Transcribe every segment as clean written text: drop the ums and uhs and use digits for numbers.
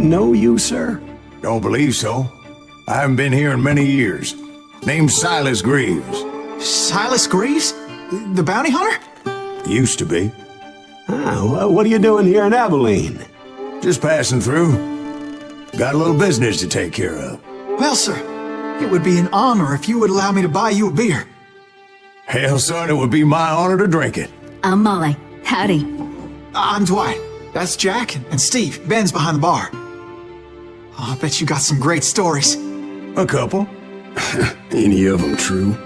know you, sir? Don't believe so. I haven't been here in many years. Name's Silas Greaves. Silas Greaves? The bounty hunter? Used to be. Well, what are you doing here in Abilene? Just passing through. Got a little business to take care of. Well, sir, it would be an honor if you would allow me to buy you a beer. Hell, son, it would be my honor to drink it. I'm Molly. Howdy. I'm Dwight. That's Jack and Steve. Ben's behind the bar. Oh, I bet you got some great stories. A couple. Any of them true?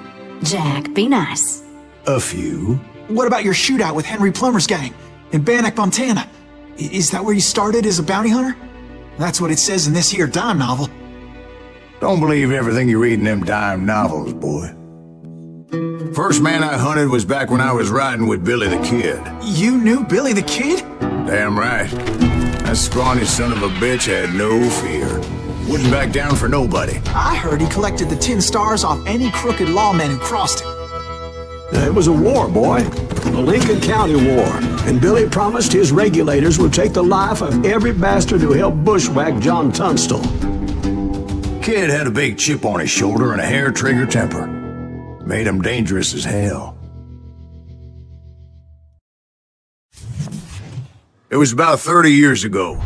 Jack, be nice. A few. What about your shootout with Henry Plummer's gang in Bannock, Montana? Is that where you started as a bounty hunter? That's what it says in this here dime novel. Don't believe everything you read in them dime novels, boy. First man I hunted was back when I was riding with Billy the Kid. You knew Billy the Kid? Damn right. That scrawny son of a bitch had no fear. Wouldn't back down for nobody. I heard he collected the 10 stars off any crooked lawmen who crossed him. It was a war, boy. The Lincoln County War. And Billy promised his regulators would take the life of every bastard who helped bushwhack John Tunstall. Kid had a big chip on his shoulder and a hair-trigger temper. Made him dangerous as hell. It was about 30 years ago.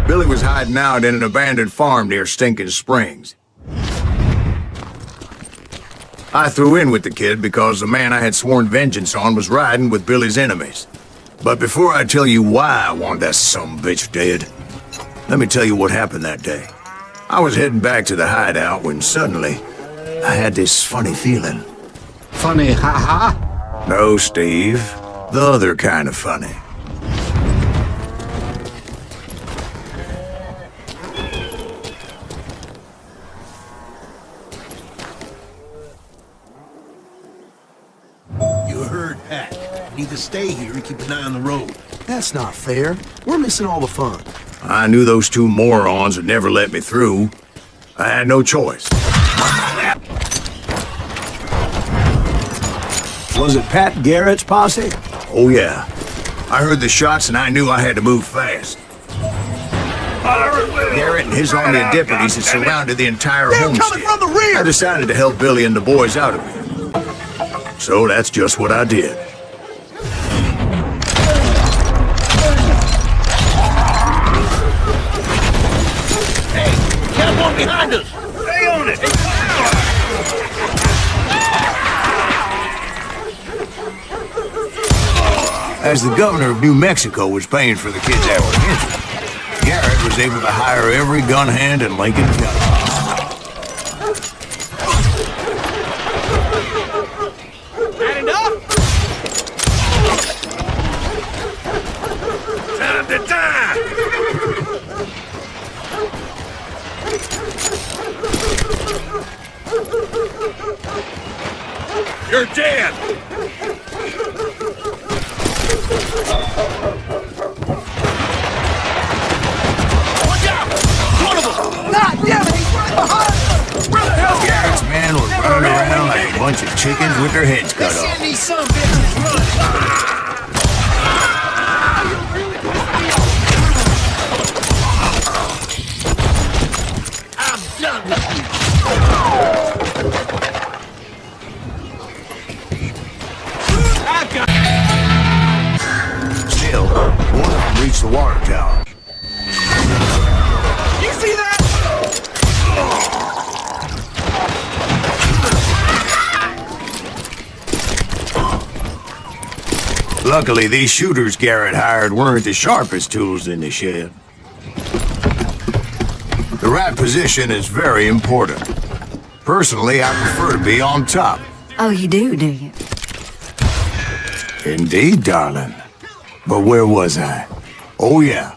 Billy was hiding out in an abandoned farm near Stinking Springs. I threw in with the kid because the man I had sworn vengeance on was riding with Billy's enemies. But before I tell you why I want that sumbitch dead, let me tell you what happened that day. I was heading back to the hideout when suddenly I had this funny feeling. Funny, ha-ha? No, Steve. The other kind of funny. You heard Pat. Need to stay here and keep an eye on the road. That's not fair. We're missing all the fun. I knew those two morons would never let me through. I had no choice. Was it Pat Garrett's posse? Oh, yeah. I heard the shots and I knew I had to move fast. Garrett and his army of deputies had surrounded the entire homestead. Coming from the rear! I decided to help Billy and the boys out of it. So that's just what I did. Hey, get one behind us! Stay on it! As the governor of New Mexico was paying for the kid's apprehension, Garrett was able to hire every gun hand in Lincoln County. That enough? Time to die! You're dead! Watch out! One of them! God damn it! He's right behind us! Where the hell? Garrett's men were running around like a bunch of chickens with their heads cut Let's off. send these some bitches run! I'm done with you! I've got... Still, one of them reached the water tower. You see that? Luckily, these shooters Garrett hired weren't the sharpest tools in the shed. The right position is very important. Personally, I prefer to be on top. Oh, you do you? Indeed, darling. But where was I? Oh, yeah.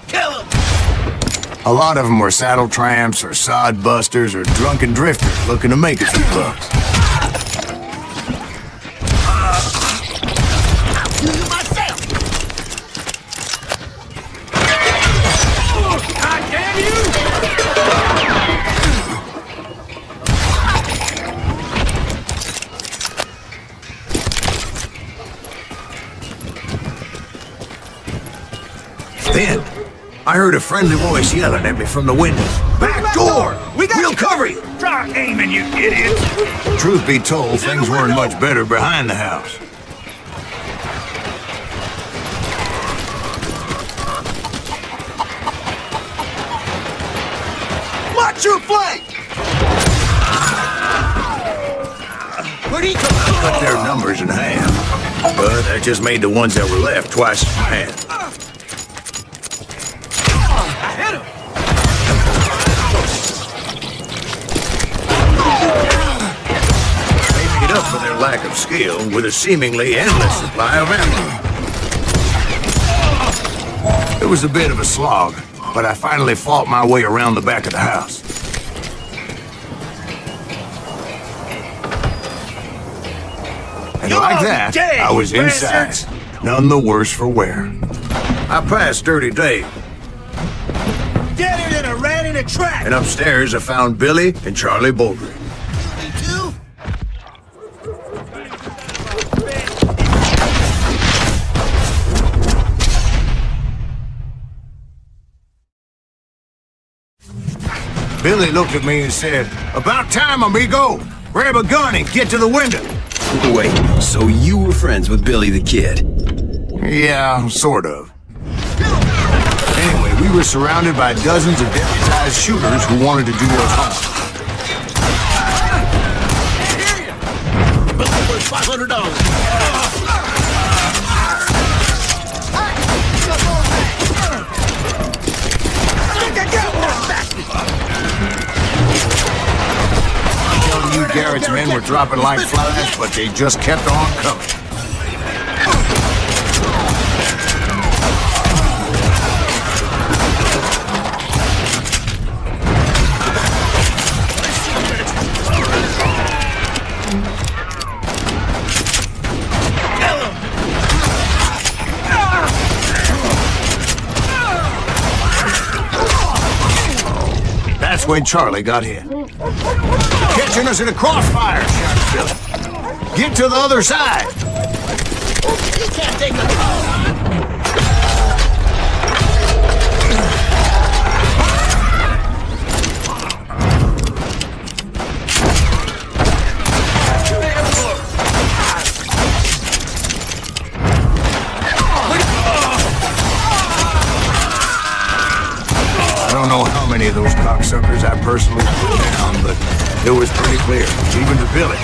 Kill him! A lot of them were saddle tramps or sod busters or drunken drifters looking to make a few bucks. I'll kill you myself! God damn you! Then, I heard a friendly voice yelling at me from the window. Back door! We'll cover you! Try aiming, you idiots! Truth be told, things weren't much better behind the house. Watch your flank! Where'd he come from? Cut their numbers in half. But that just made the ones that were left twice as bad. I hit him! They made up for their lack of skill with a seemingly endless supply of ammo. It was a bit of a slog, but I finally fought my way around the back of the house. And like that, dead, I was you inside, bastards! none the worse for wear. I passed Dirty Dave, Deader than a rat in a trap! and upstairs I found Billy and Charlie Baldry. Me too? Billy looked at me and said, "About time, amigo! Grab a gun and get to the window!" Wait, so you were friends with Billy the Kid? Yeah, sort of. Anyway, we were surrounded by dozens of deputized shooters who wanted to do us harm. $500. I'm telling you, Garrett's men were dropping like flies, but they just kept on coming. That's when Charlie got hit. Catching us in a crossfire, shouted Billy. Get to the other side. You can't take a I don't know how many of those cocksuckers I personally put down, but it was pretty clear, even to Billy,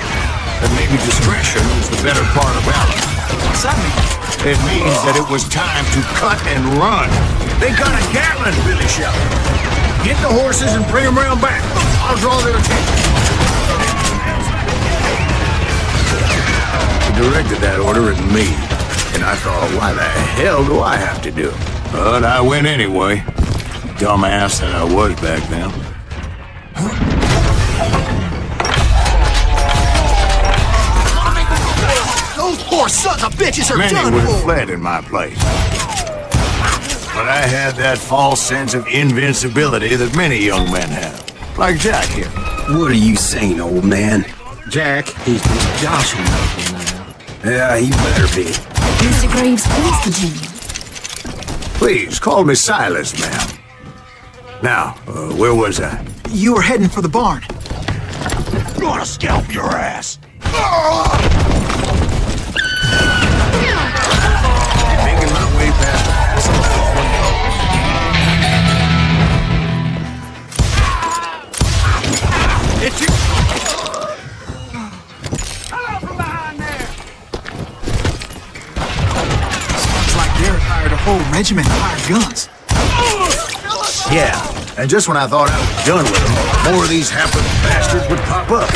that maybe discretion was the better part of valor. What's that mean? It means that it was time to cut and run. They got a Gatling, Billy shouted. Get the horses and bring them round back. I'll draw their attention. He directed that order at me, and I thought, why the hell do I have to do it? But I went anyway. Dumbass that I was back then. Those poor sons of bitches are Many done would have for! fled in my place. But I had that false sense of invincibility that many young men have. Like Jack here. What are you saying, old man? Jack, he's just joshing people now. Yeah, he better be. Mr. Greaves, please continue. Please, call me Silas, ma'am. Now, where was I? You were heading for the barn. Gonna scalp your ass! Making my way past the It's you! Hello from behind there! It's like Garrett hired a whole regiment of hired guns. Yeah, and just when I thought I was done with them, more of these hapless bastards would pop up.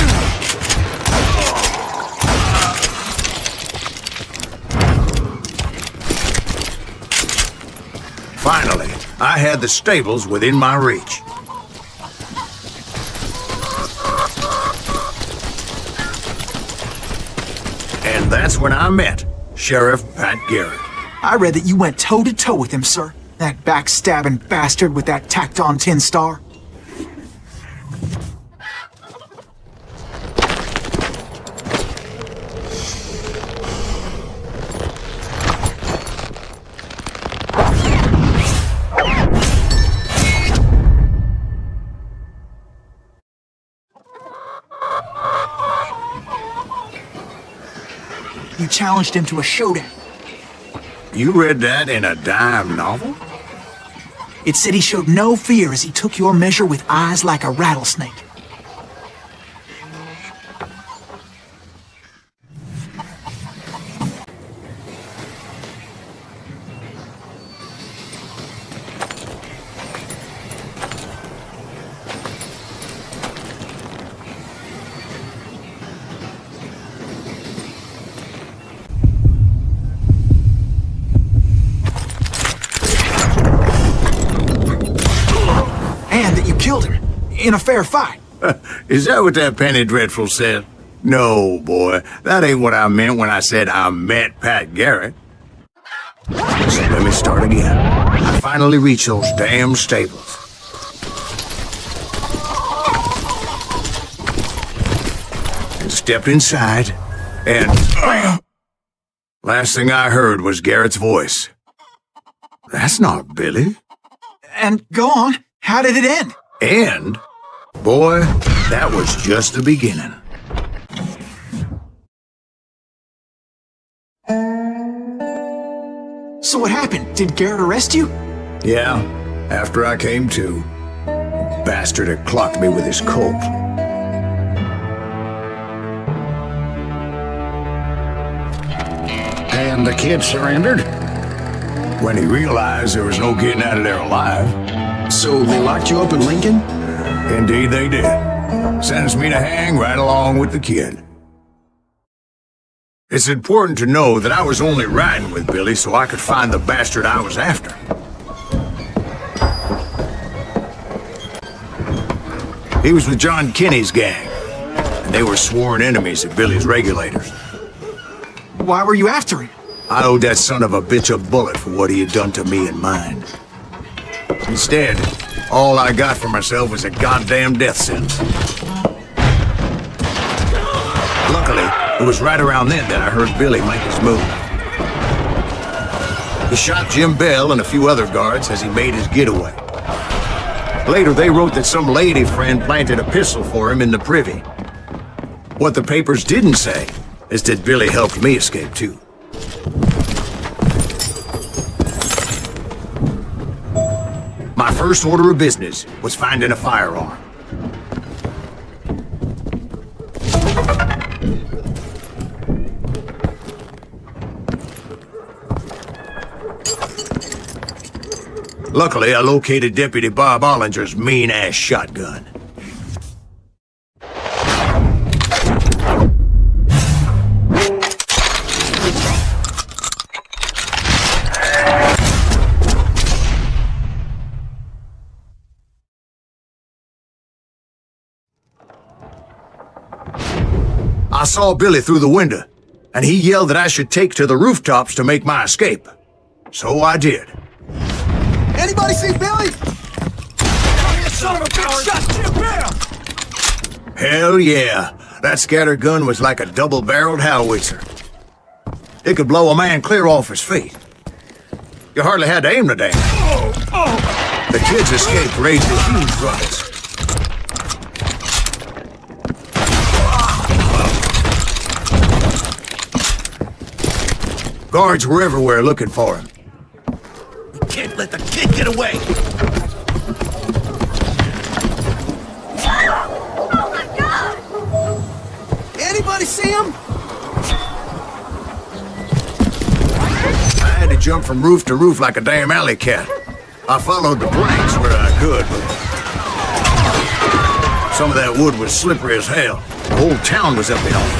Finally, I had the stables within my reach. And that's when I met Sheriff Pat Garrett. I read that you went toe-to-toe with him, sir. That backstabbing bastard with that tacked-on tin star. challenged him to a showdown. You read that in a dime novel? It said he showed no fear as he took your measure with eyes like a rattlesnake. And that you killed him in a fair fight. Is that what that Penny Dreadful said? No, boy. That ain't what I meant when I said I met Pat Garrett. So let me start again. I finally reached those damn stables. And stepped inside, and... last thing I heard was Garrett's voice. That's not Billy. And go on, how did it end? And, boy, that was just the beginning. So what happened? Did Garrett arrest you? Yeah, after I came to, bastard had clocked me with his Colt. And the kid surrendered? When he realized there was no getting out of there alive. So they locked you up in Lincoln? Indeed they did. Sentenced me to hang right along with the kid. It's important to know that I was only riding with Billy so I could find the bastard I was after. He was with John Kinney's gang, and they were sworn enemies of Billy's regulators. Why were you after him? I owed that son of a bitch a bullet for what he had done to me and mine. Instead, all I got for myself was a goddamn death sentence. Luckily, it was right around then that I heard Billy make his move. He shot Jim Bell and a few other guards as he made his getaway. Later, they wrote that some lady friend planted a pistol for him in the privy. What the papers didn't say is that Billy helped me escape too. My first order of business was finding a firearm. Luckily, I located Deputy Bob Ollinger's mean-ass shotgun. I saw Billy through the window, and he yelled that I should take to the rooftops to make my escape. So I did. Anybody see Billy? Son of a bitch shot Jim Bell! Hell yeah. That scatter gun was like a double-barreled howitzer. It could blow a man clear off his feet. You hardly had to aim the damn. The kid's escape raised a huge ruckus. Guards were everywhere looking for him. Can't let the kid get away! Oh my God! Anybody see him? I had to jump from roof to roof like a damn alley cat. I followed the planks where I could, but some of that wood was slippery as hell. The whole town was up in arms.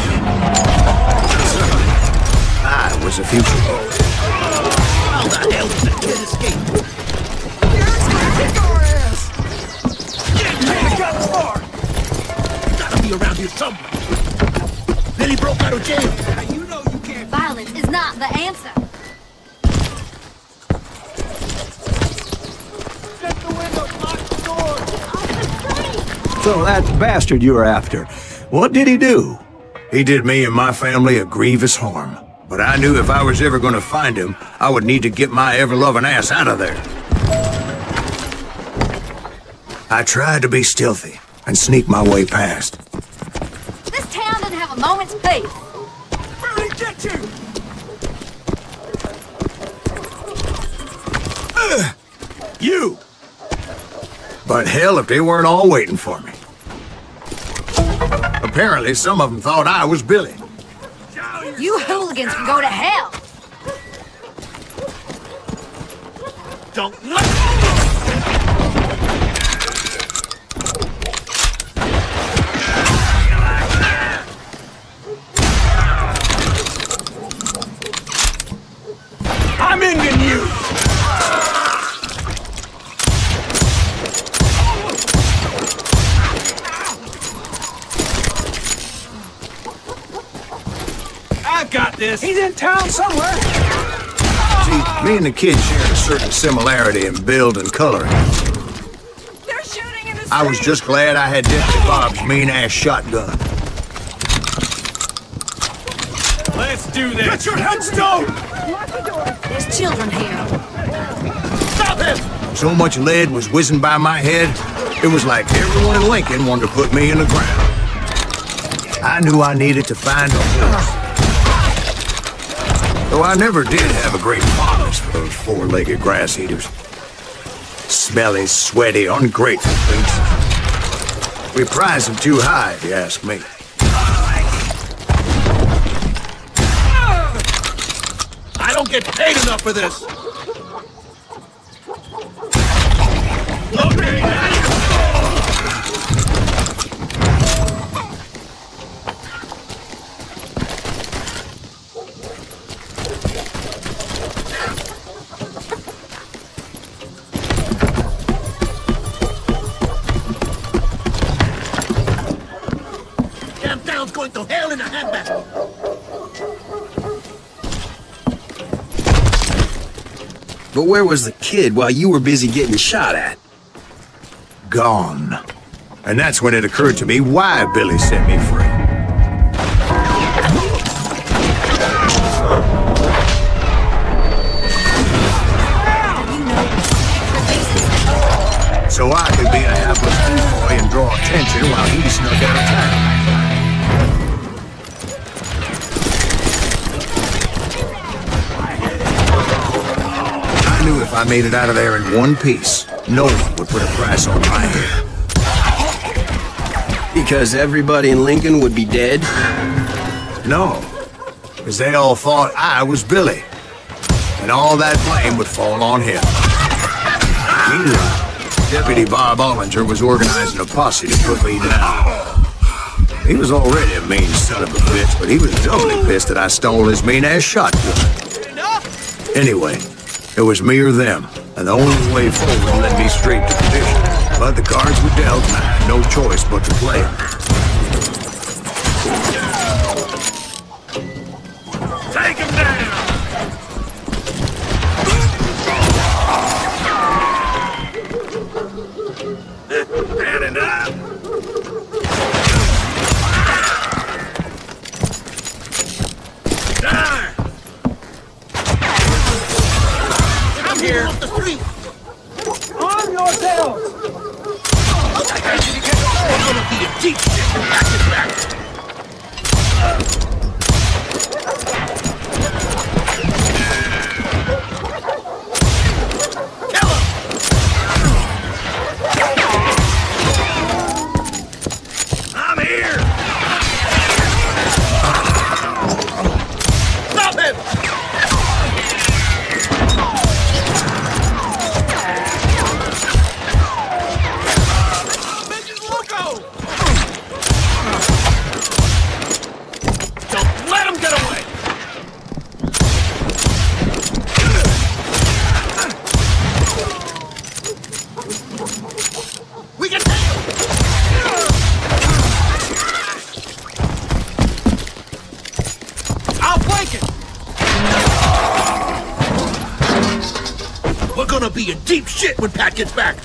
I was a fugitive. How the hell did the kid escape? Garrett's gonna kick our ass! Get got far! Gotta be around here somewhere. Billy broke out of jail. Now you know you can't. Violence is not the answer. Shut the window, lock the door. So that bastard you were after, what did he do? He did me and my family a grievous harm. But I knew if I was ever going to find him, I would need to get my ever-loving ass out of there. I tried to be stealthy and sneak my way past. This town doesn't have a moment's peace. Where'd he get you? You! But hell, if they weren't all waiting for me. Apparently, some of them thought I was Billy. You hooligans can go to hell. Don't I'm ending you! I got this! He's in town somewhere! See, me and the kid shared a certain similarity in build and coloring. They're shooting in the I was just glad I had Deputy Bob's mean-ass shotgun. Let's do this! Get your headstone! There's children here. Stop him! So much lead was whizzing by my head, it was like everyone in Lincoln wanted to put me in the ground. I knew I needed to find a horse. Though I never did have a great fondness for those four-legged grass eaters. Smelly, sweaty, ungrateful things. We prize them too high, if you ask me. I don't get paid enough for this! Damn town's going to hell in a handbasket! But where was the kid while you were busy getting shot at? Gone. And that's when it occurred to me why Billy set me free. So I could be a hapless boy and draw attention while he snuck out of town. I knew if I made it out of there in one piece, no one would put a price on my head. Because everybody in Lincoln would be dead? No, because they all thought I was Billy, and all that blame would fall on him. Meanwhile, Deputy Bob Ollinger was organizing a posse to put me down. He was already a mean son of a bitch, but he was doubly pissed that I stole his mean-ass shotgun. Anyway, it was me or them, and the only way forward led me straight to perdition. But the cards were dealt, and I had no choice but to play them. Take him down! Standing up! Die! I'm here! Off the street! Arm yourselves! I'm gonna be a deep shit and back his back! Kill him! I'm here! Stop him! Bitches loco! Don't let him get away! We can take him! I'll flank it! We're gonna be in deep shit when Pat gets back!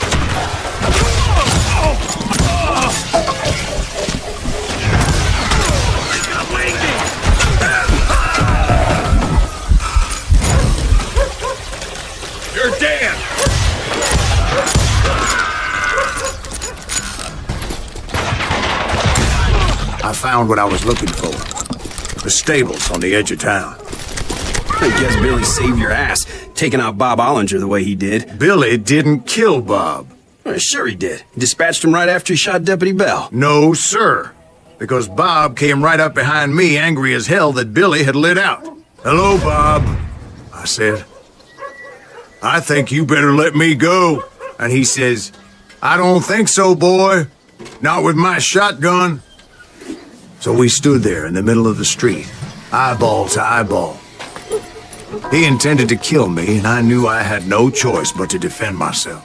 He's got waiting! You're dead! I found what I was looking for. The stables on the edge of town. I guess Billy saved your ass, taking out Bob Ollinger the way he did. Billy didn't kill Bob. Well, sure he did. Dispatched him right after he shot Deputy Bell. No, sir. Because Bob came right up behind me, angry as hell that Billy had lit out. "Hello, Bob," I said. "I think you better let me go." And he says, "I don't think so, boy. Not with my shotgun." So we stood there in the middle of the street, eyeball to eyeball. He intended to kill me, and I knew I had no choice but to defend myself.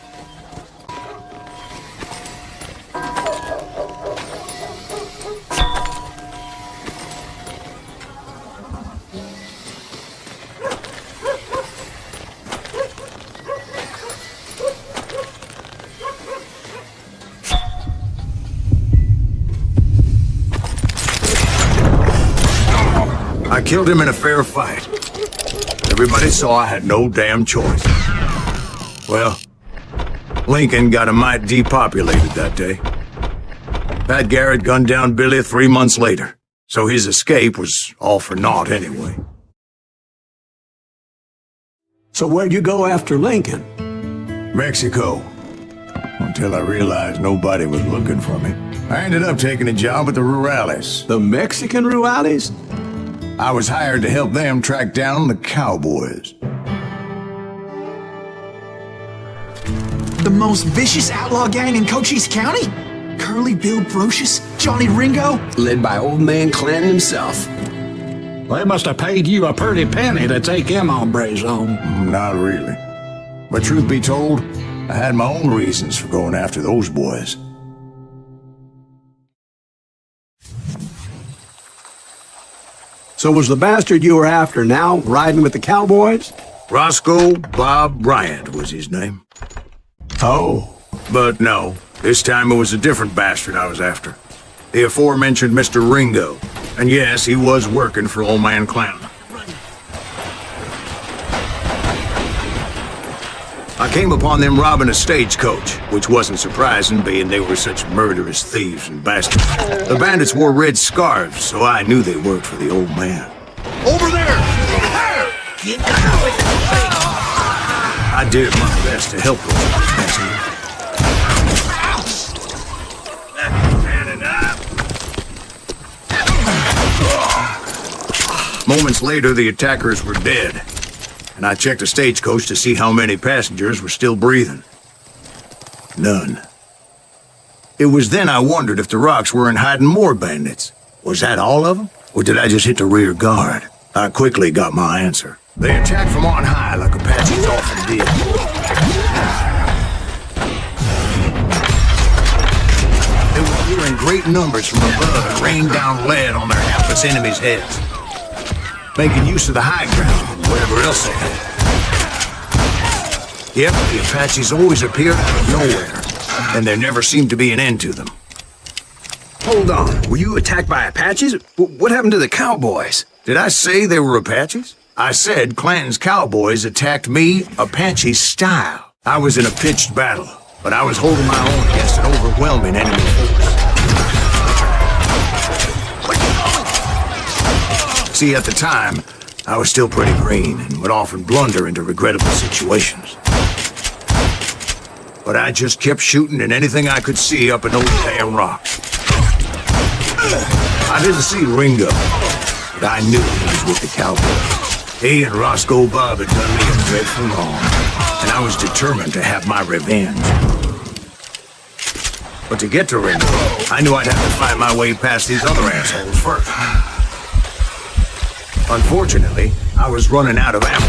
I killed him in a fair fight. Everybody saw I had no damn choice. Well, Lincoln got a mite depopulated that day. Pat Garrett gunned down Billy 3 months later, so his escape was all for naught anyway. So where'd you go after Lincoln? Mexico. Until I realized nobody was looking for me. I ended up taking a job at the Rurales. The Mexican Rurales? I was hired to help them track down the cowboys. The most vicious outlaw gang in Cochise County? Curly Bill Brocious? Johnny Ringo? Led by old man Clanton himself. They must have paid you a pretty penny to take them hombres on. Not really. But truth be told, I had my own reasons for going after those boys. So was the bastard you were after now riding with the cowboys? Roscoe Bob Bryant was his name. Oh. But no, this time it was a different bastard I was after. The aforementioned Mr. Ringo. And yes, he was working for old man Clanton. I came upon them robbing a stagecoach, which wasn't surprising, being they were such murderous thieves and bastards. The bandits wore red scarves, so I knew they worked for the old man. Over there! Get out of here! I did my best to help those bastards. Moments later, the attackers were dead, and I checked the stagecoach to see how many passengers were still breathing. None. It was then I wondered if the rocks weren't hiding more bandits. Was that all of them? Or did I just hit the rear guard? I quickly got my answer. They attacked from on high like Apaches often did. They were here in great numbers from above and rained down lead on their hapless enemies' heads, making use of the high ground and whatever else they had. Yep, the Apaches always appeared out of nowhere, and there never seemed to be an end to them. Hold on, were you attacked by Apaches? What happened to the cowboys? Did I say they were Apaches? I said Clanton's cowboys attacked me Apache style. I was in a pitched battle, but I was holding my own against an overwhelming enemy force. See, at the time, I was still pretty green and would often blunder into regrettable situations. But I just kept shooting at anything I could see up in those damn rocks. I didn't see Ringo, but I knew he was with the cowboys. He and Roscoe Bob had done me a dreadful wrong, and I was determined to have my revenge. But to get to Ringo, I knew I'd have to fight my way past these other assholes first. Unfortunately, I was running out of ammo.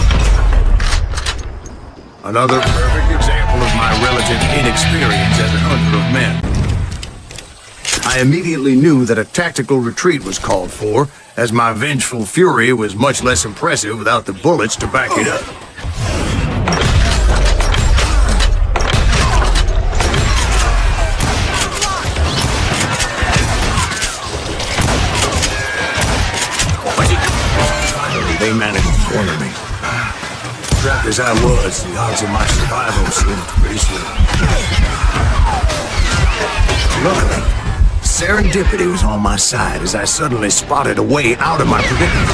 Another perfect example of my relative inexperience as a hunter of men. I immediately knew that a tactical retreat was called for, as my vengeful fury was much less impressive without the bullets to back it up. They managed to corner me. Trapped as I was, the odds of my survival seemed pretty slim. Luckily, serendipity was on my side as I suddenly spotted a way out of my predicament.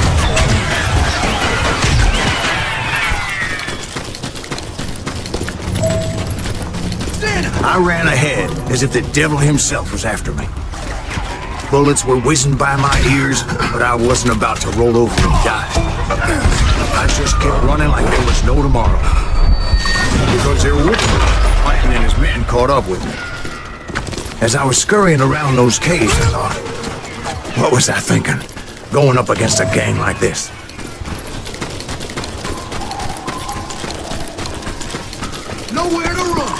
I ran ahead as if the devil himself was after me. Bullets were whizzing by my ears, but I wasn't about to roll over and die. I just kept running like there was no tomorrow. Because there would be. Clanton and his men caught up with me. As I was scurrying around those caves, I thought, what was I thinking? Going up against a gang like this? Nowhere to run!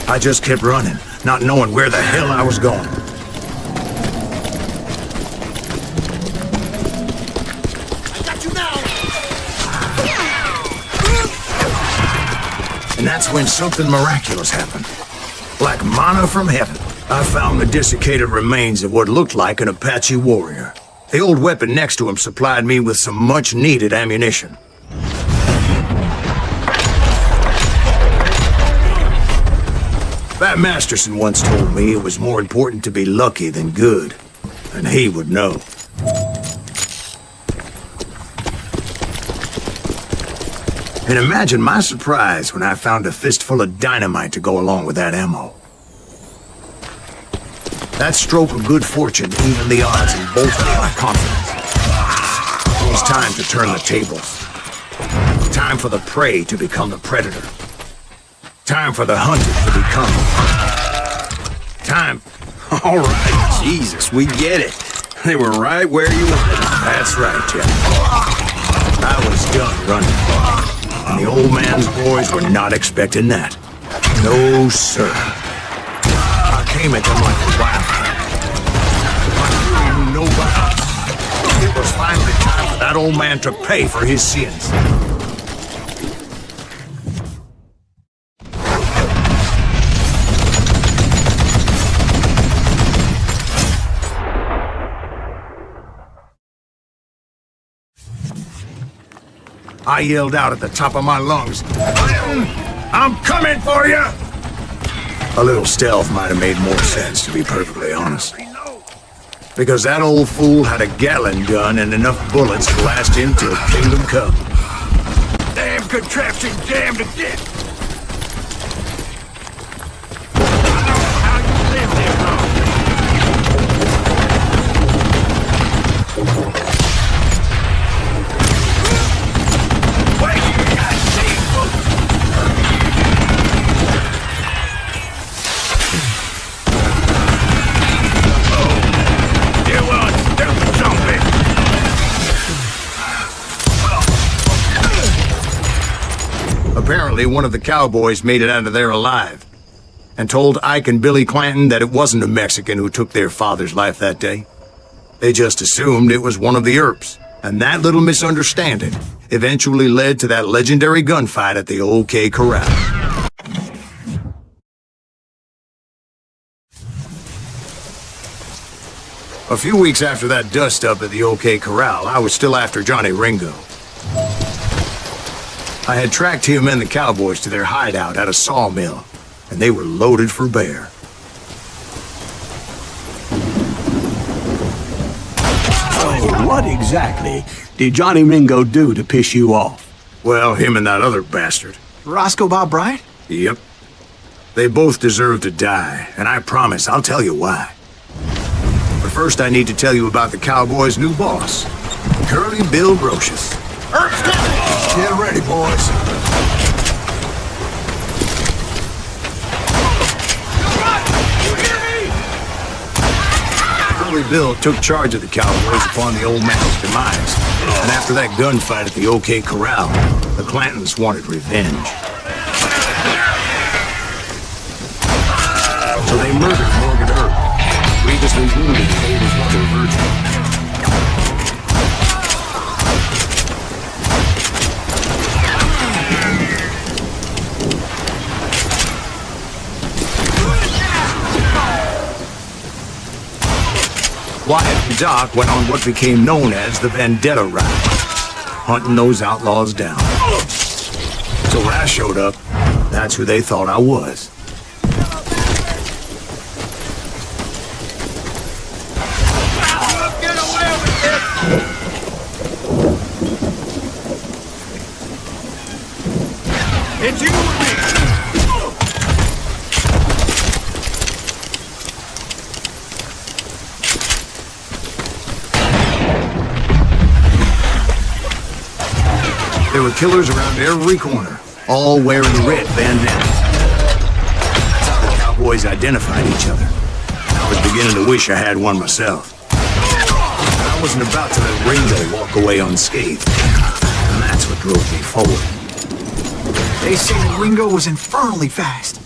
I just kept running, not knowing where the hell I was going. I got you now! And that's when something miraculous happened. Like manna from heaven, I found the desiccated remains of what looked like an Apache warrior. The old weapon next to him supplied me with some much-needed ammunition. Bat Masterson once told me it was more important to be lucky than good, and he would know. And imagine my surprise when I found a fistful of dynamite to go along with that ammo. That stroke of good fortune evened the odds and bolstered my confidence. It was time to turn the tables. Time for the prey to become the predator. Time for the hunted to become. Time. All right, Jesus, we get it. They were right where you wanted. That's right, Jeff. I was done running. And the old man's boys were not expecting that. No, sir. I came at them like a wildcat. Like no bounds. It was finally time for that old man to pay for his sins. I yelled out at the top of my lungs, I'm coming for you! A little stealth might have made more sense, to be perfectly honest. Because that old fool had a Gatling gun and enough bullets to last him till Kingdom Come. Damn contraption jammed again! I don't know how you live there, bro. Apparently, one of the cowboys made it out of there alive and told Ike and Billy Clanton that it wasn't a Mexican who took their father's life that day. They just assumed it was one of the Earps, and that little misunderstanding eventually led to that legendary gunfight at the OK Corral. A few weeks after that dust-up at the OK Corral, I was still after Johnny Ringo. I had tracked him and the cowboys to their hideout at a sawmill, and they were loaded for bear. So, what exactly did Johnny Ringo do to piss you off? Well, him and that other bastard. Roscoe Bob Bryant? Yep. They both deserve to die, and I promise I'll tell you why. But first I need to tell you about the cowboys' new boss, Curly Bill Brocious. Get ready, boys. Curly Bill took charge of the cowboys upon the old man's demise, and after that gunfight at the OK Corral, the Clantons wanted revenge. So they murdered Morgan Earp, grievously wounded his oldest mother, Virgil. Wyatt and Doc went on what became known as the Vendetta Ride, hunting those outlaws down. So when I showed up, that's who they thought I was. Get away with it! It's you and me! There were killers around every corner, all wearing red bandanas. That's how the cowboys identified each other. I was beginning to wish I had one myself. I wasn't about to let Ringo walk away unscathed. And that's what drove me forward. They say that Ringo was infernally fast.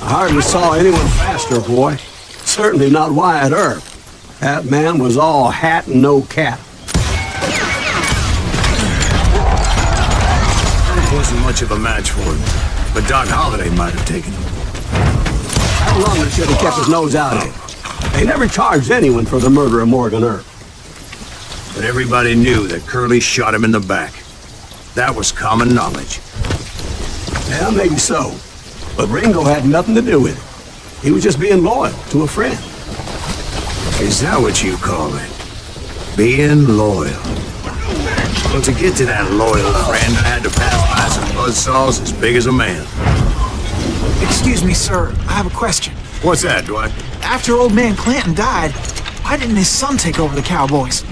I hardly saw anyone faster, boy. Certainly not Wyatt Earp. That man was all hat and no cap. It wasn't much of a match for him, but Doc Holliday might have taken him. How long he should have kept his nose out of it. They never charged anyone for the murder of Morgan Earp. But everybody knew that Curly shot him in the back. That was common knowledge. Yeah, maybe so. But Ringo had nothing to do with it. He was just being loyal to a friend. Is that what you call it? Being loyal. Well, to get to that loyal friend, I had to pass by some buzzsaws as big as a man. Excuse me, sir. I have a question. What's that, Dwight? After old man Clanton died, why didn't his son take over the Cowboys?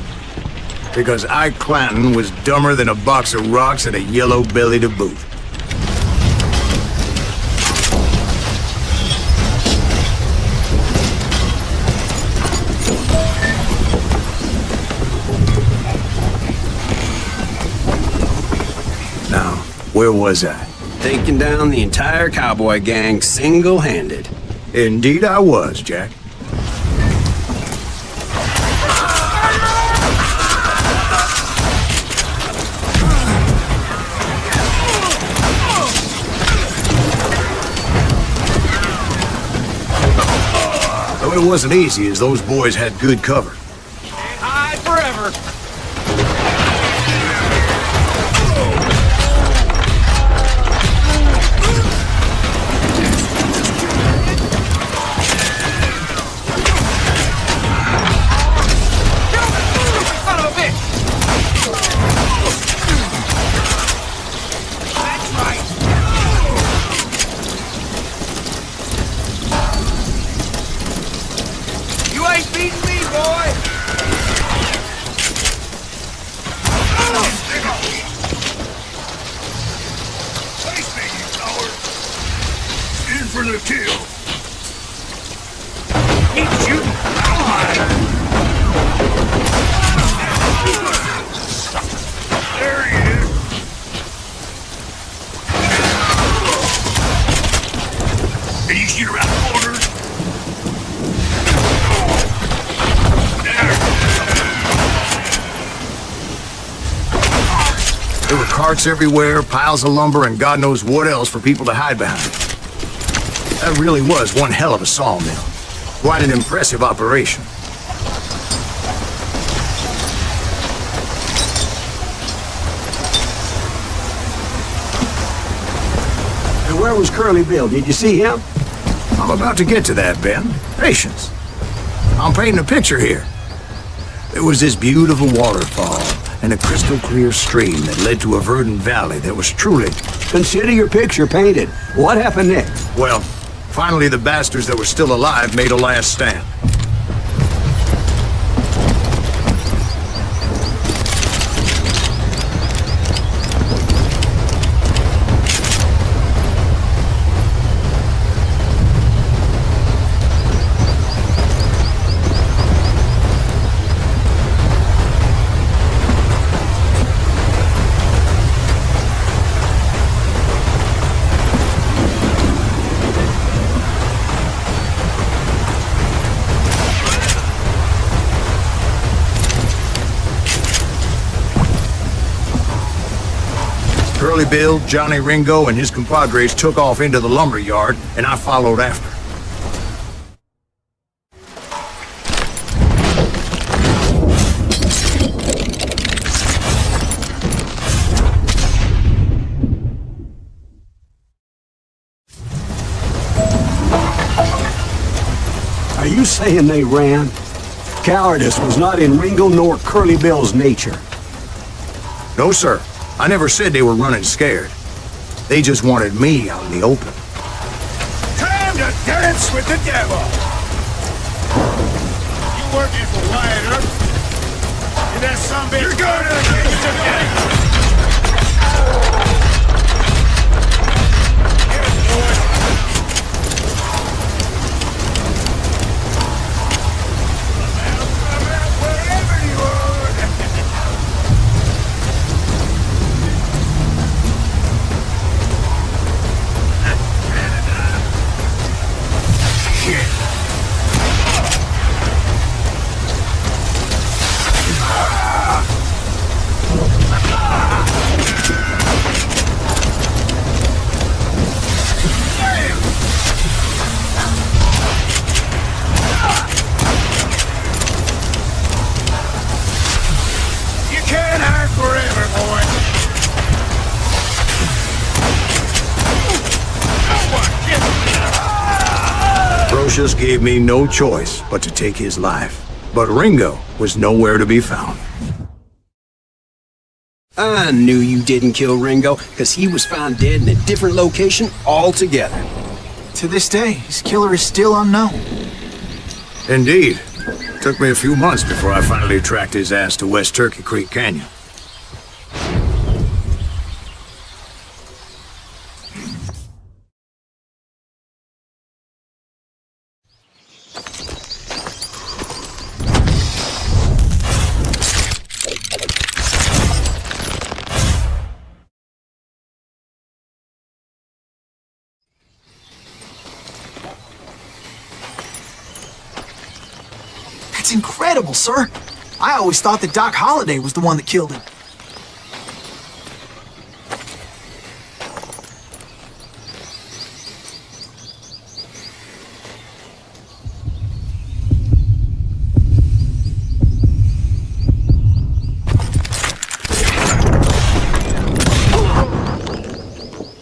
Because Ike Clanton was dumber than a box of rocks and a yellow belly to boot. Now, where was I? Taking down the entire cowboy gang single-handed. Indeed I was, Jack. Though it wasn't easy, as those boys had good cover. Can't hide forever. Son of a bitch! That's right. You ain't beating me, boy! Face me, you coward! In for the kill! Keep shooting! There he is! Can you shoot around the corners? There were carts everywhere, piles of lumber, and God knows what else for people to hide behind. That really was one hell of a sawmill. Quite an impressive operation. And where was Curly Bill? Did you see him? I'm about to get to that, Ben. Patience. I'm painting a picture here. There was this beautiful waterfall and a crystal clear stream that led to a verdant valley that was truly... Consider your picture painted. What happened next? Well, finally the bastards that were still alive made a last stand. Curly Bill, Johnny Ringo, and his compadres took off into the lumber yard, and I followed after. Are you saying they ran? Cowardice was not in Ringo nor Curly Bill's nature. No, sir. I never said they were running scared. They just wanted me out in the open. Time to dance with the devil! You working for Wyatt Earp? And that son bitch... You're gonna get just gave me no choice but to take his life. But Ringo was nowhere to be found. I knew you didn't kill Ringo, because he was found dead in a different location altogether. To this day, his killer is still unknown. Indeed. Took me a few months before I finally tracked his ass to West Turkey Creek Canyon. That's incredible, sir. I always thought that Doc Holliday was the one that killed him.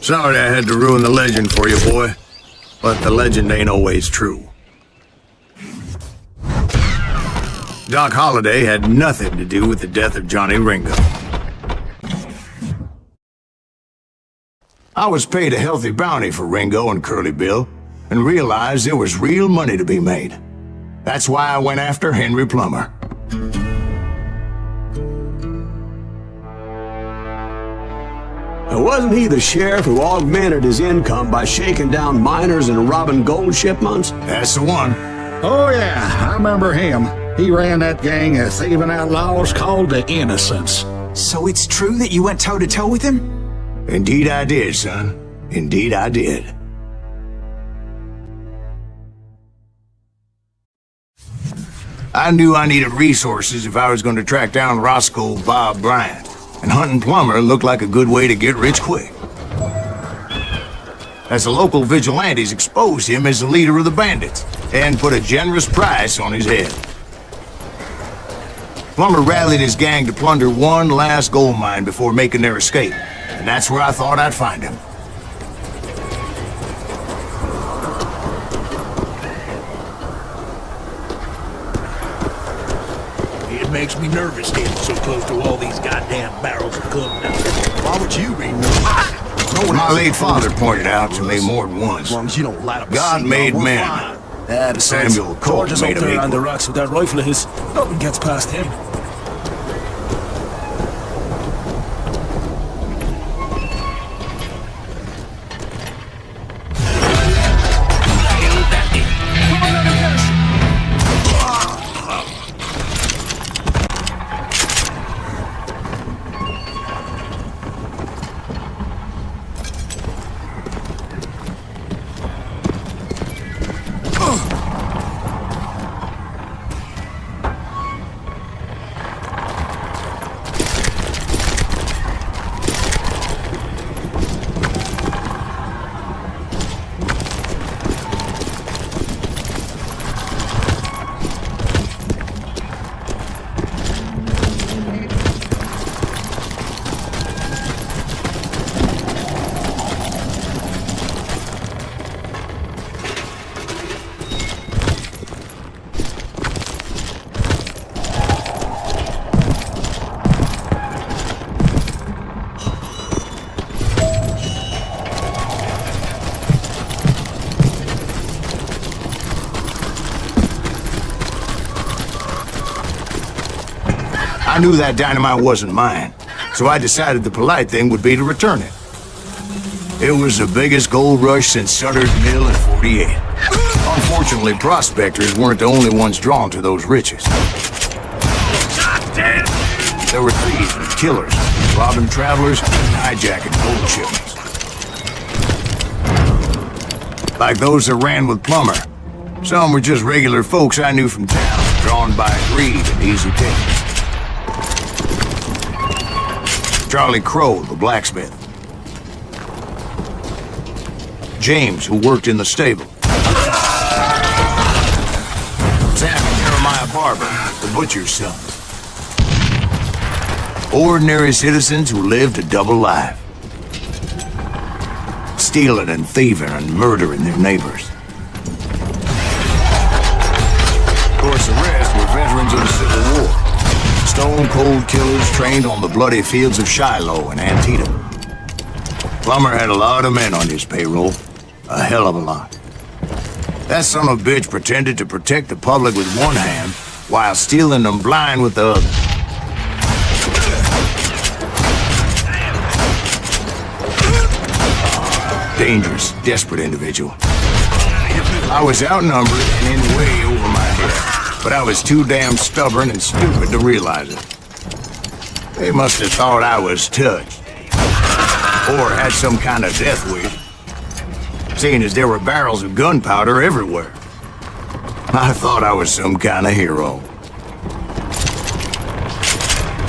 Sorry I had to ruin the legend for you, boy. But the legend ain't always true. Doc Holliday had nothing to do with the death of Johnny Ringo. I was paid a healthy bounty for Ringo and Curly Bill, and realized there was real money to be made. That's why I went after Henry Plummer. Now, wasn't he the sheriff who augmented his income by shaking down miners and robbing gold shipments? That's the one. Oh, yeah, I remember him. He ran that gang of thieving outlaws called the Innocents. So it's true that you went toe-to-toe with him? Indeed I did, son. Indeed I did. I knew I needed resources if I was going to track down Roscoe Bob Bryant, and hunting Plummer looked like a good way to get rich quick. As the local vigilantes exposed him as the leader of the bandits, and put a generous price on his head. Plummer rallied his gang to plunder one last gold mine before making their escape, and that's where I thought I'd find him. It makes me nervous getting so close to all these goddamn barrels of club now. Why would you read My late father pointed out to me more than once. As long as you don't light up God made men. Samuel Colt George made up him there on the equal. rocks with that rifle of his. Nothing gets past him. I knew that dynamite wasn't mine, so I decided the polite thing would be to return it. It was the biggest gold rush since Sutter's Mill in '48. Unfortunately, prospectors weren't the only ones drawn to those riches. There were thieves and killers, robbing travelers and hijacking gold shipments. Like those that ran with Plummer. Some were just regular folks I knew from town, drawn by greed and easy takings. Charlie Crow, the blacksmith. James, who worked in the stable. Sam and Jeremiah Barber, the butcher's son. Ordinary citizens who lived a double life. Stealing and thieving and murdering their neighbors. stone-cold killers trained on the bloody fields of Shiloh and Antietam. Plummer had a lot of men on his payroll. A hell of a lot. That son of a bitch pretended to protect the public with one hand while stealing them blind with the other. Dangerous, desperate individual. I was outnumbered and in way over my head, but I was too damn stubborn and stupid to realize it. They must have thought I was touched, or had some kind of death wish, seeing as there were barrels of gunpowder everywhere. I thought I was some kind of hero.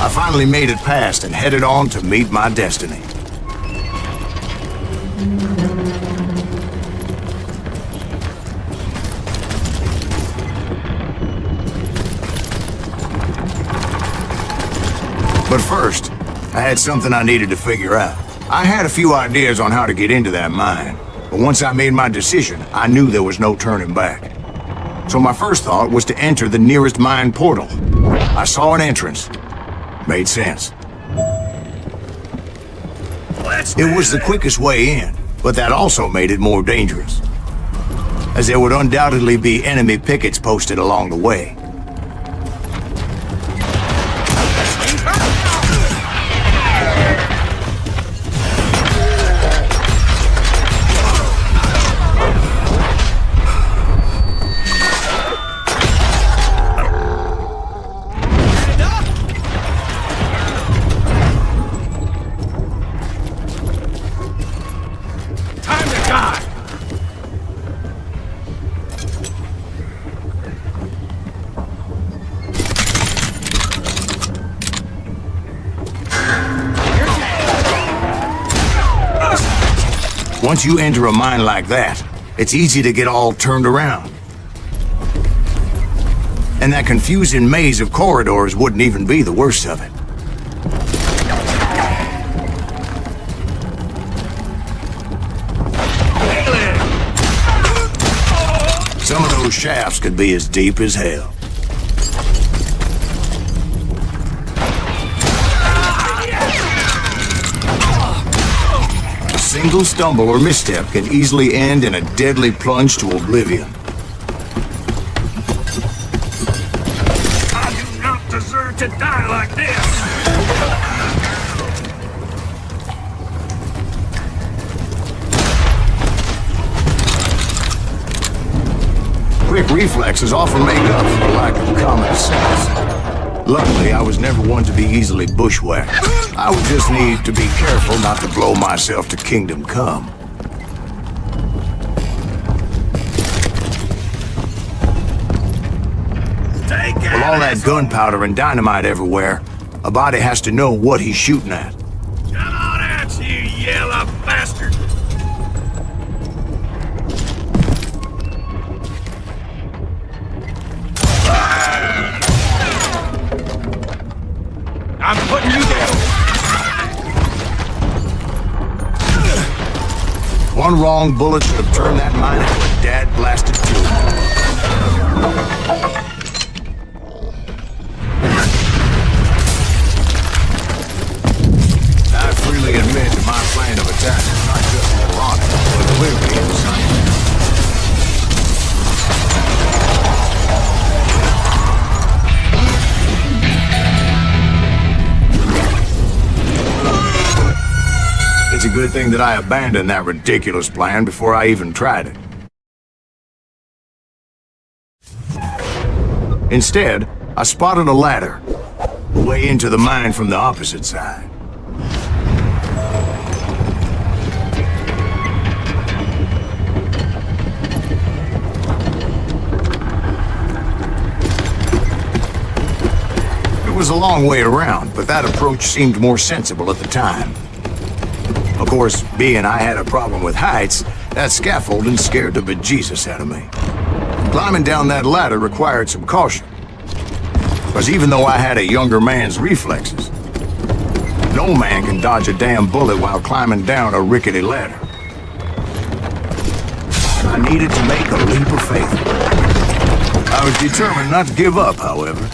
I finally made it past and headed on to meet my destiny. But first, I had something I needed to figure out. I had a few ideas on how to get into that mine, but once I made my decision, I knew there was no turning back. So my first thought was to enter the nearest mine portal. I saw an entrance. Made sense. It was the quickest way in, but that also made it more dangerous, as there would undoubtedly be enemy pickets posted along the way. Once you enter a mine like that, it's easy to get all turned around. And that confusing maze of corridors wouldn't even be the worst of it. Some of those shafts could be as deep as hell. A single stumble or misstep can easily end in a deadly plunge to oblivion. I do not deserve to die like this! Quick reflexes often make up for the lack of common sense. Luckily, I was never one to be easily bushwhacked. I would just need to be careful not to blow myself to kingdom come. With all that gunpowder and dynamite everywhere, a body has to know what he's shooting at. Come on out, you yellow bastard! I'm putting you down! One wrong bullet should have turned that mine into a dad-blasted tube. I freely admit that my plan of attack is not just moronic, but clearly insane. It's a good thing that I abandoned that ridiculous plan before I even tried it. Instead, I spotted a ladder, a way into the mine from the opposite side. It was a long way around, but that approach seemed more sensible at the time. Of course, being I had a problem with heights, that scaffolding scared the bejesus out of me. Climbing down that ladder required some caution, because even though I had a younger man's reflexes, no man can dodge a damn bullet while climbing down a rickety ladder. I needed to make a leap of faith. I was determined not to give up, however.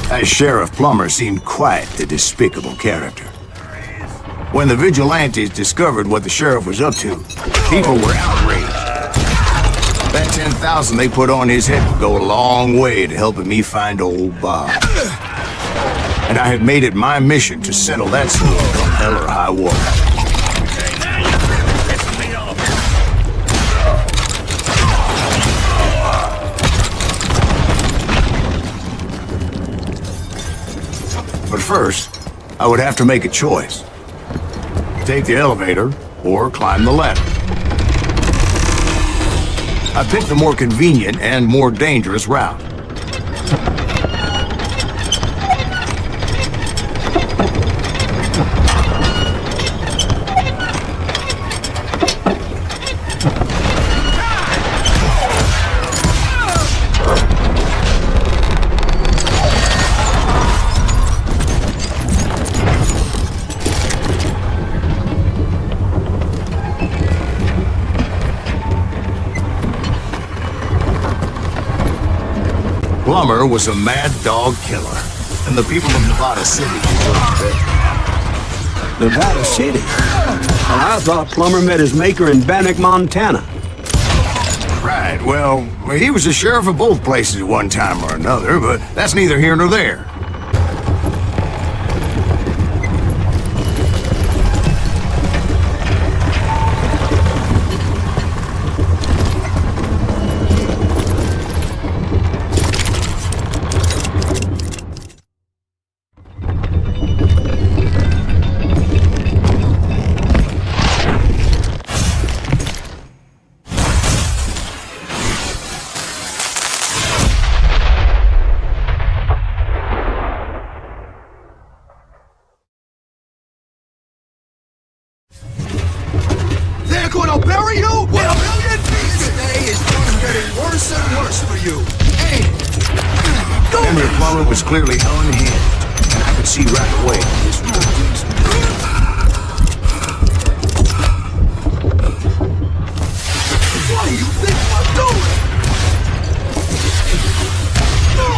That Sheriff Plummer seemed quite the despicable character. When the vigilantes discovered what the sheriff was up to, people were outraged. That 10,000 they put on his head would go a long way to helping me find old Bob. And I had made it my mission to settle that score from hell or high water. But first, I would have to make a choice. Take the elevator or climb the ladder. I picked the more convenient and more dangerous route. Plummer was a mad dog killer, and the people of Nevada City deserved it. Nevada City? Well, I thought Plummer met his maker in Bannock, Montana. Right, well, he was the sheriff of both places at one time or another, but that's neither here nor there. They're gonna bury you in a million pieces! Today is getting worse and worse for you. Hey! Henry Plummer was clearly unhinged, and I could see right away this was the reason. What do you think I'm doing? No!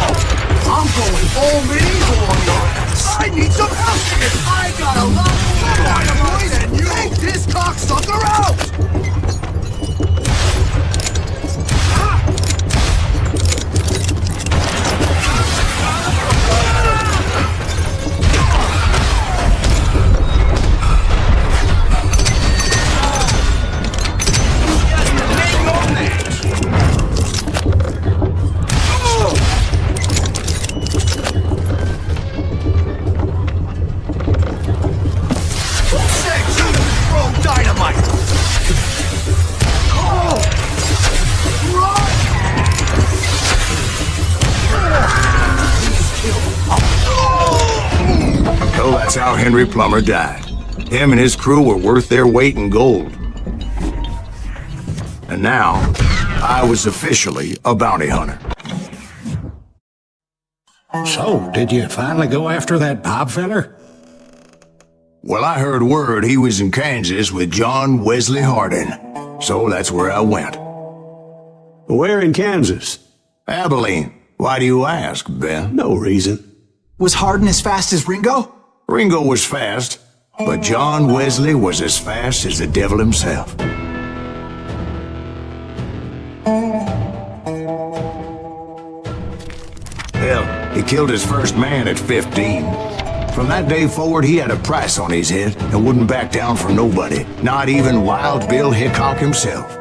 I'm going all medieval on your ass! I need some help! I got a lot more dynamite than you! Take this cocksucker out! That's how Henry Plummer died. Him and his crew were worth their weight in gold. And now, I was officially a bounty hunter. So, did you finally go after that Bob feller? Well, I heard word he was in Kansas with John Wesley Hardin. So that's where I went. Where in Kansas? Abilene. Why do you ask, Ben? No reason. Was Hardin as fast as Ringo? Ringo was fast, but John Wesley was as fast as the devil himself. Hell, he killed his first man at 15. From that day forward, he had a price on his head and wouldn't back down for nobody, not even Wild Bill Hickok himself.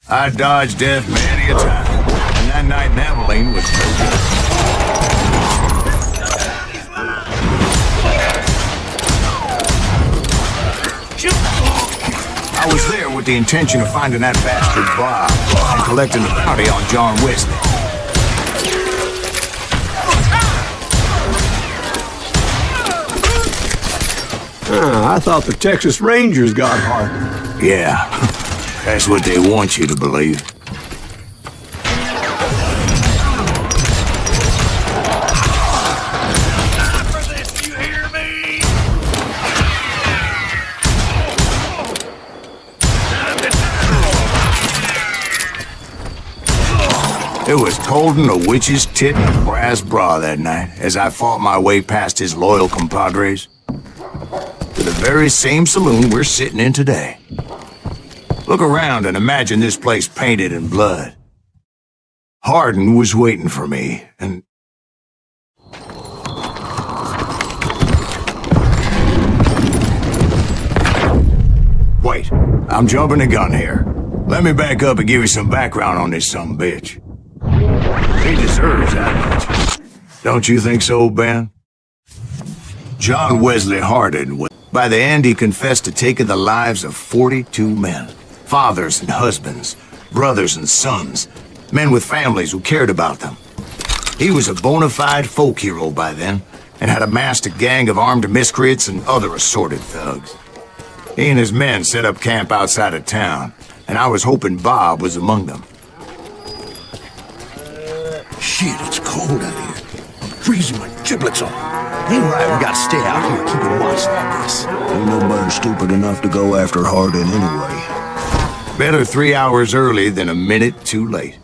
I dodged death many a time, and that night in Abilene was no different. I was there with the intention of finding that bastard Bob and collecting the bounty on John Wesley. I thought the Texas Rangers got Hardin. Yeah, that's what they want you to believe. It It was colder than a witch's tit in a brass bra that night as I fought my way past his loyal compadres to the very same saloon we're sitting in today. Look around and imagine this place painted in blood. Hardin was waiting for me, and... Wait, I'm jumping the gun here. Let me back up and give you some background on this sumbitch. He deserves that much. Don't you think so, Ben? John Wesley Hardin, by the end he confessed to taking the lives of 42 men. Fathers and husbands, brothers and sons, men with families who cared about them. He was a bona fide folk hero by then, and had amassed a gang of armed miscreants and other assorted thugs. He and his men set up camp outside of town, and I was hoping Bob was among them. Shit, it's cold out here. I'm freezing my giblets off. Ain't right, we gotta stay out here keeping watch like this. Ain't nobody stupid enough to go after Hardin anyway. Better 3 hours early than a minute too late.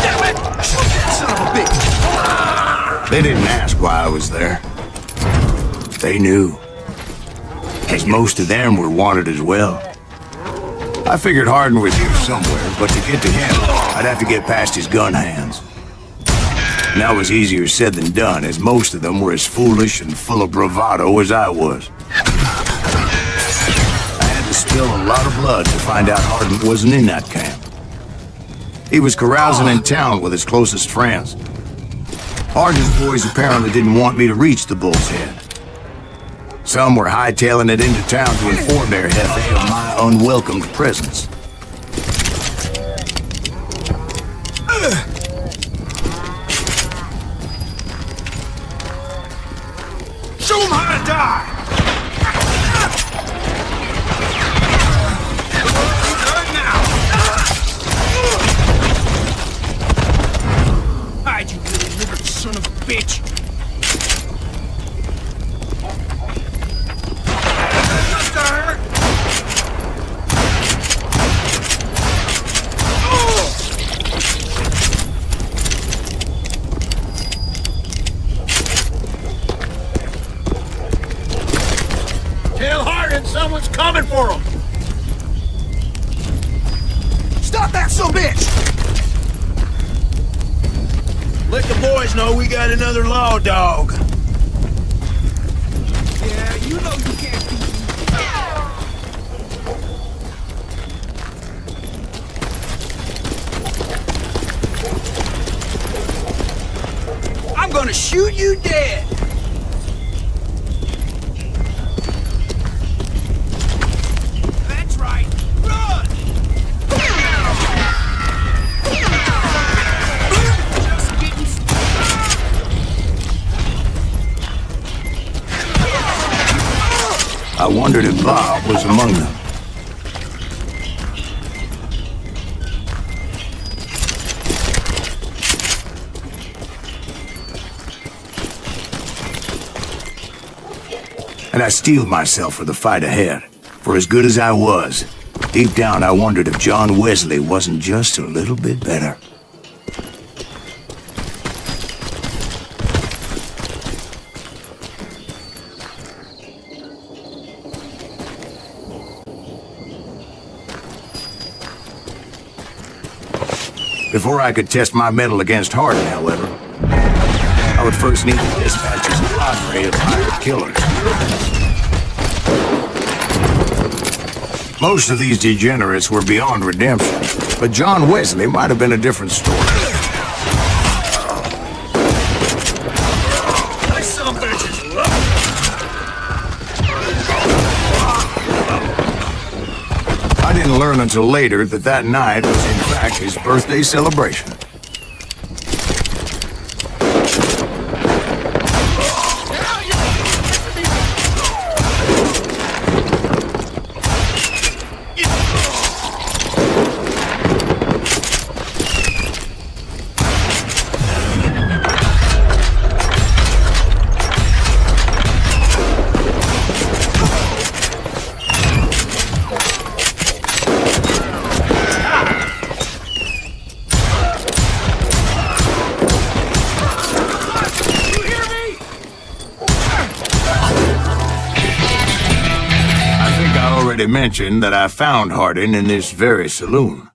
Damn it! Shoot that son of a bitch! They didn't ask why I was there. They knew. As most of them were wanted as well. I figured Hardin was here somewhere, but to get to him, I'd have to get past his gun hands. And that was easier said than done, as most of them were as foolish and full of bravado as I was. I had to spill a lot of blood to find out Hardin wasn't in that camp. He was carousing in town with his closest friends. Hardin's boys apparently didn't want me to reach the Bull's Head. Some were hightailing it into town to inform their jefe of my unwelcomed presence. Show him how to die! Hide, you little livered son of a bitch! Someone's coming for him! Stop that sumbitch! Let the boys know we got another law dog. Yeah, you know you can't beat me. I'm gonna shoot you dead! I wondered if Bob was among them. And I steeled myself for the fight ahead. For as good as I was, deep down I wondered if John Wesley wasn't just a little bit better. Before I could test my mettle against Hardin, however, I would first need to dispatch his cadre of hired killers. Most of these degenerates were beyond redemption, but John Wesley might have been a different story. I didn't learn until later that that night was in fact his birthday celebration. already mentioned that I found Hardin in this very saloon.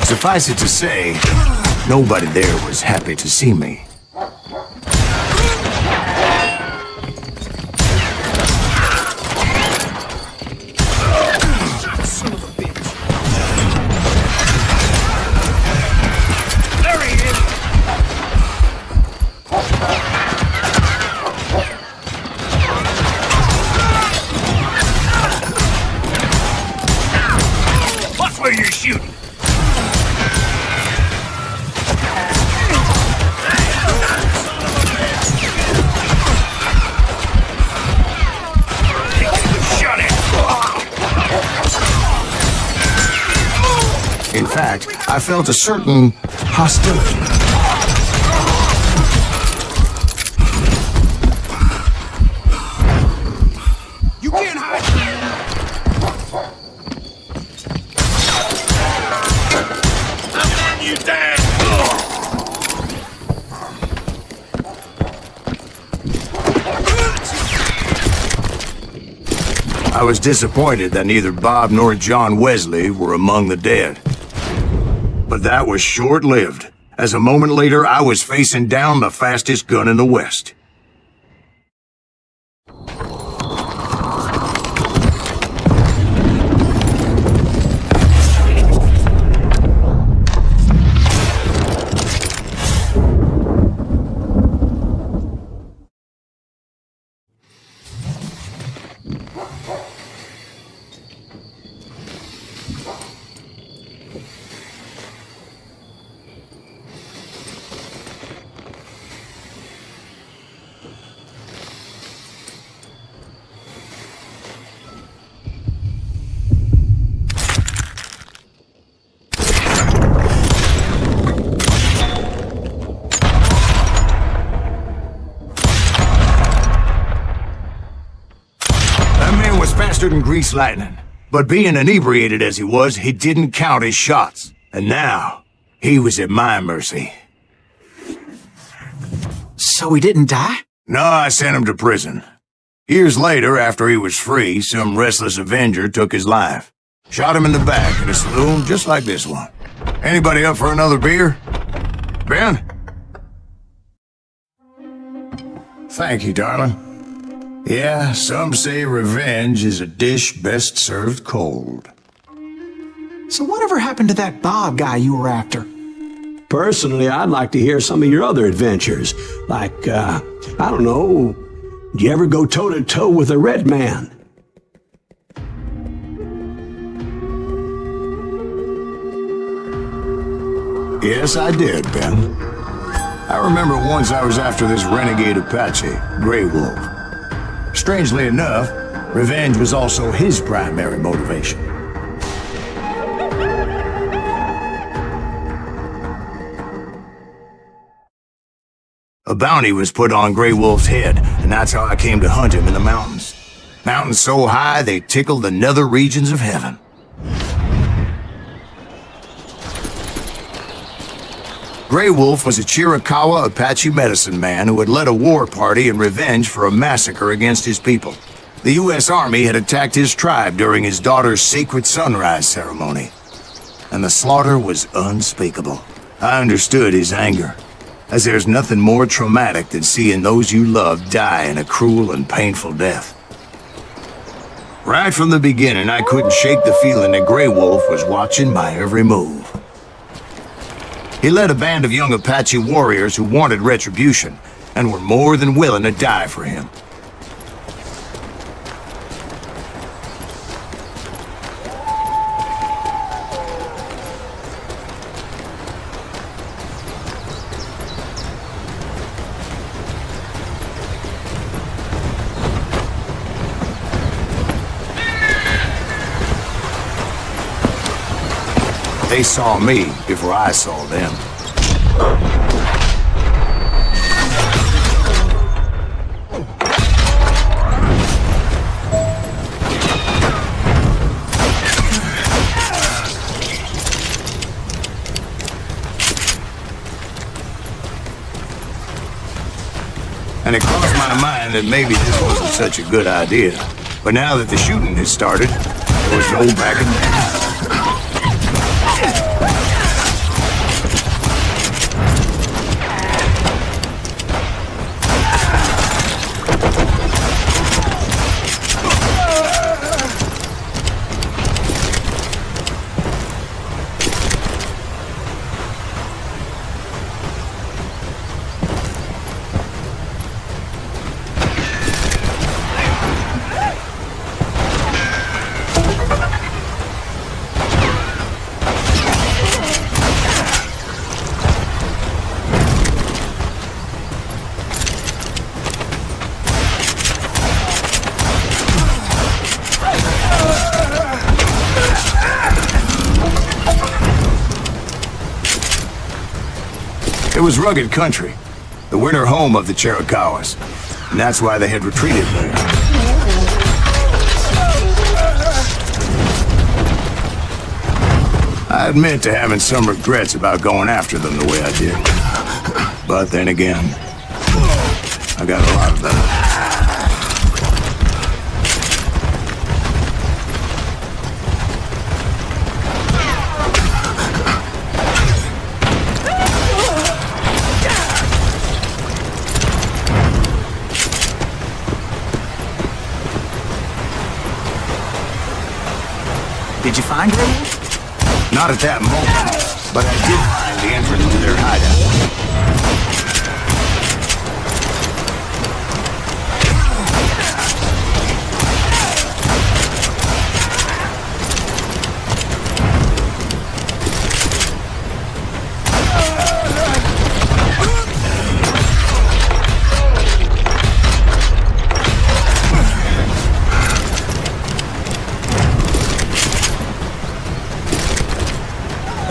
Suffice it to say, nobody there was happy to see me. Son of a bitch. There he is. Watch where you're shooting. In fact, I felt a certain hostility. You can't hide. I'm letting you down. I was disappointed that neither Bob nor John Wesley were among the dead. But that was short-lived, as a moment later I was facing down the fastest gun in the West. Faster than grease lightning. But being inebriated as he was, he didn't count his shots. And now, he was at my mercy. So he didn't die? No, I sent him to prison. Years later, after he was free, some restless avenger took his life. Shot him in the back in a saloon just like this one. Anybody up for another beer? Ben? Thank you, darling. Yeah, some say revenge is a dish best served cold. So whatever happened to that Bob guy you were after? Personally, I'd like to hear some of your other adventures. Like, I don't know, did you ever go toe-to-toe with a red man? Yes, I did, Ben. I remember once I was after this renegade Apache, Grey Wolf. Strangely enough, revenge was also his primary motivation. A bounty was put on Grey Wolf's head, and that's how I came to hunt him in the mountains. Mountains so high they tickled the nether regions of heaven. Grey Wolf was a Chiricahua Apache medicine man who had led a war party in revenge for a massacre against his people. The U.S. Army had attacked his tribe during his daughter's sacred sunrise ceremony, and the slaughter was unspeakable. I understood his anger, as there's nothing more traumatic than seeing those you love die in a cruel and painful death. Right from the beginning, I couldn't shake the feeling that Grey Wolf was watching my every move. He led a band of young Apache warriors who wanted retribution and were more than willing to die for him. They saw me before I saw them. and it crossed my mind that maybe this wasn't such a good idea. But now that the shooting has started, there was no backing down. It was rugged country, the winter home of the Chiricahuas, and that's why they had retreated there. I admit to having some regrets about going after them the way I did. But then again, I got a lot of them. Did you find her? Not at that moment, but I did find the entrance to their hideout.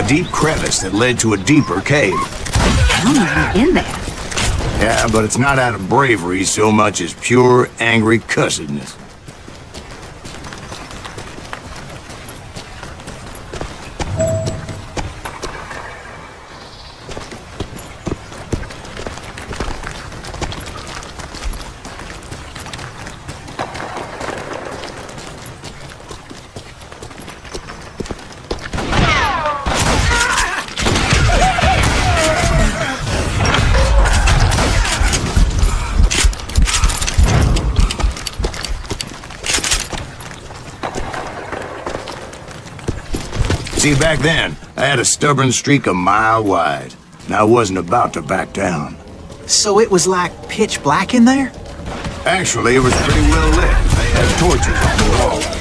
Deep crevice that led to a deeper cave. In there. Yeah, but it's not out of bravery so much as pure, angry cussedness. See, back then, I had a stubborn streak a mile wide, and I wasn't about to back down. So it was like pitch black in there? Actually, it was pretty well lit. They had torches on the wall.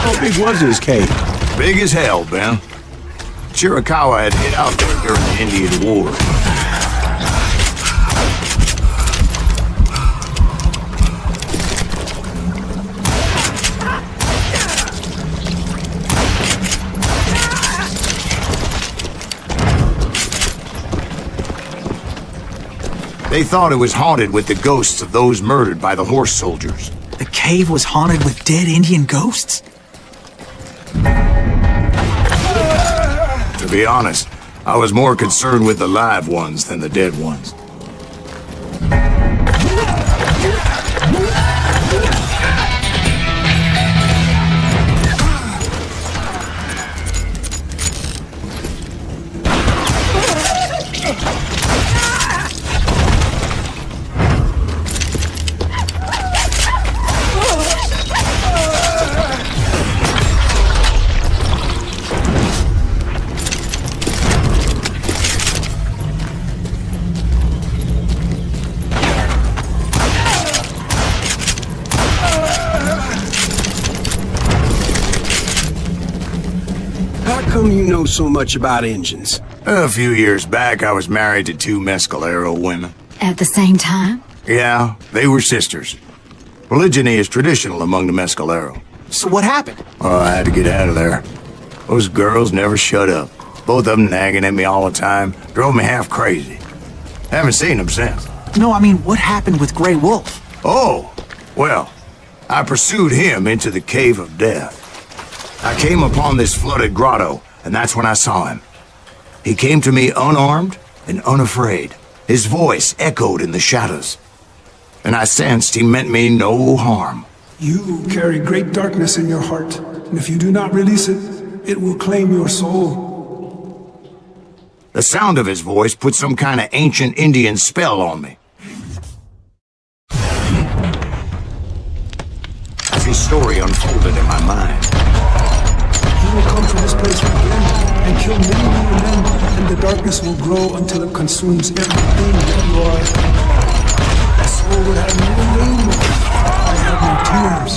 How big was this cave? Big as hell, Ben. Chiricahua had hid out there during the Indian War. They thought it was haunted with the ghosts of those murdered by the horse soldiers. The cave was haunted with dead Indian ghosts? To be honest, I was more concerned with the live ones than the dead ones. know so much about engines? A few years back, I was married to two Mescalero women. At the same time? Yeah, they were sisters. Polygyny is traditional among the Mescalero. So what happened? Oh, I had to get out of there. Those girls never shut up. Both of them nagging at me all the time. Drove me half crazy. Haven't seen them since. No, I mean, what happened with Grey Wolf? Oh, well, I pursued him into the Cave of Death. I came upon this flooded grotto, and that's when I saw him. He came to me unarmed and unafraid. His voice echoed in the shadows. And I sensed he meant me no harm. You carry great darkness in your heart, and if you do not release it, it will claim your soul. The sound of his voice put some kind of ancient Indian spell on me. As his story unfolded in my mind, He will come to this place again and kill many more men, and the darkness will grow until it consumes everything that you are. The soul would have no rainbow. I have no tears.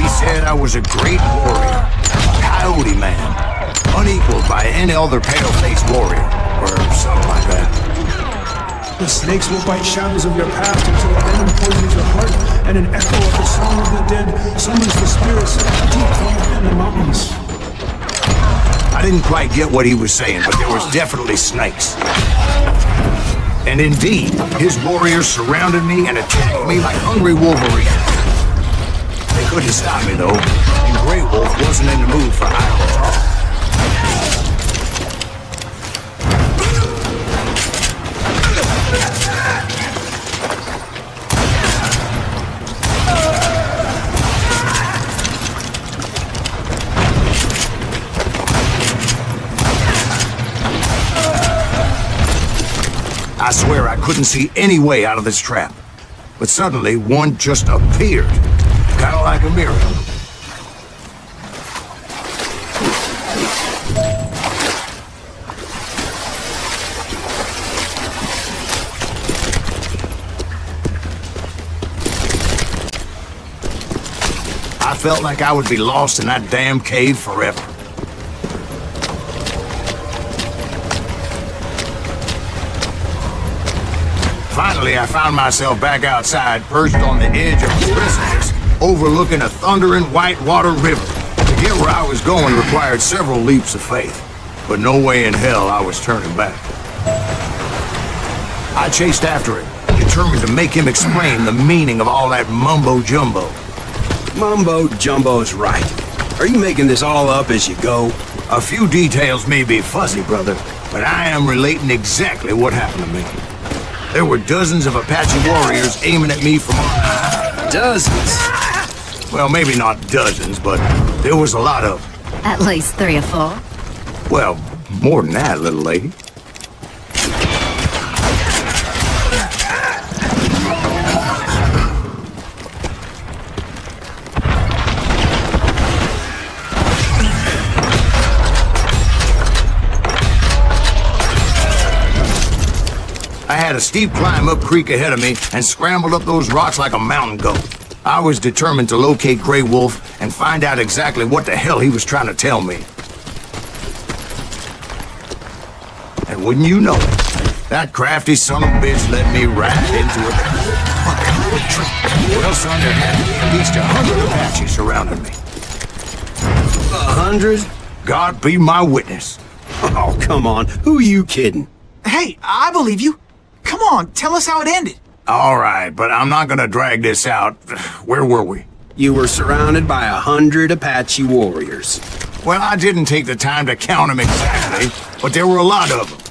he said I was a great warrior, a coyote man, unequaled by any other pale-faced warrior, or something like that. The snakes will bite shadows of your past until venom poisons your heart, and an echo of the song of the dead summons the spirits deep from within the mountains. I didn't quite get what he was saying, but there was definitely snakes. And indeed, his warriors surrounded me and attacked me like hungry wolverines. They couldn't stop me, though, and Grey Wolf wasn't in the mood for idle talk. I swear I couldn't see any way out of this trap. But suddenly, one just appeared. Kind of like a miracle. I felt like I would be lost in that damn cave forever. Finally, I found myself back outside, perched on the edge of the precipice, overlooking a thundering whitewater river. To get where I was going required several leaps of faith, but no way in hell I was turning back. I chased after him, determined to make him explain the meaning of all that mumbo-jumbo. Mumbo-jumbo's right. Are you making this all up as you go? A few details may be fuzzy, brother, but I am relating exactly what happened to me. There were dozens of Apache warriors aiming at me from on high. Dozens? Well, maybe not dozens, but there was a lot of them. At least 3 or 4. Well, more than that, little lady. I had a steep climb up creek ahead of me and scrambled up those rocks like a mountain goat. I was determined to locate Grey Wolf and find out exactly what the hell he was trying to tell me. And wouldn't you know it, that crafty son of a bitch led me right into a trap. Well, son, there had to be at least 100 Apaches surrounding me. 100? God be my witness. Oh, come on. Who are you kidding? Hey, I believe you. Come on, tell us how it ended. All right, but I'm not gonna drag this out. Where were we? You were surrounded by 100 Apache warriors. Well, I didn't take the time to count them exactly, but there were a lot of them.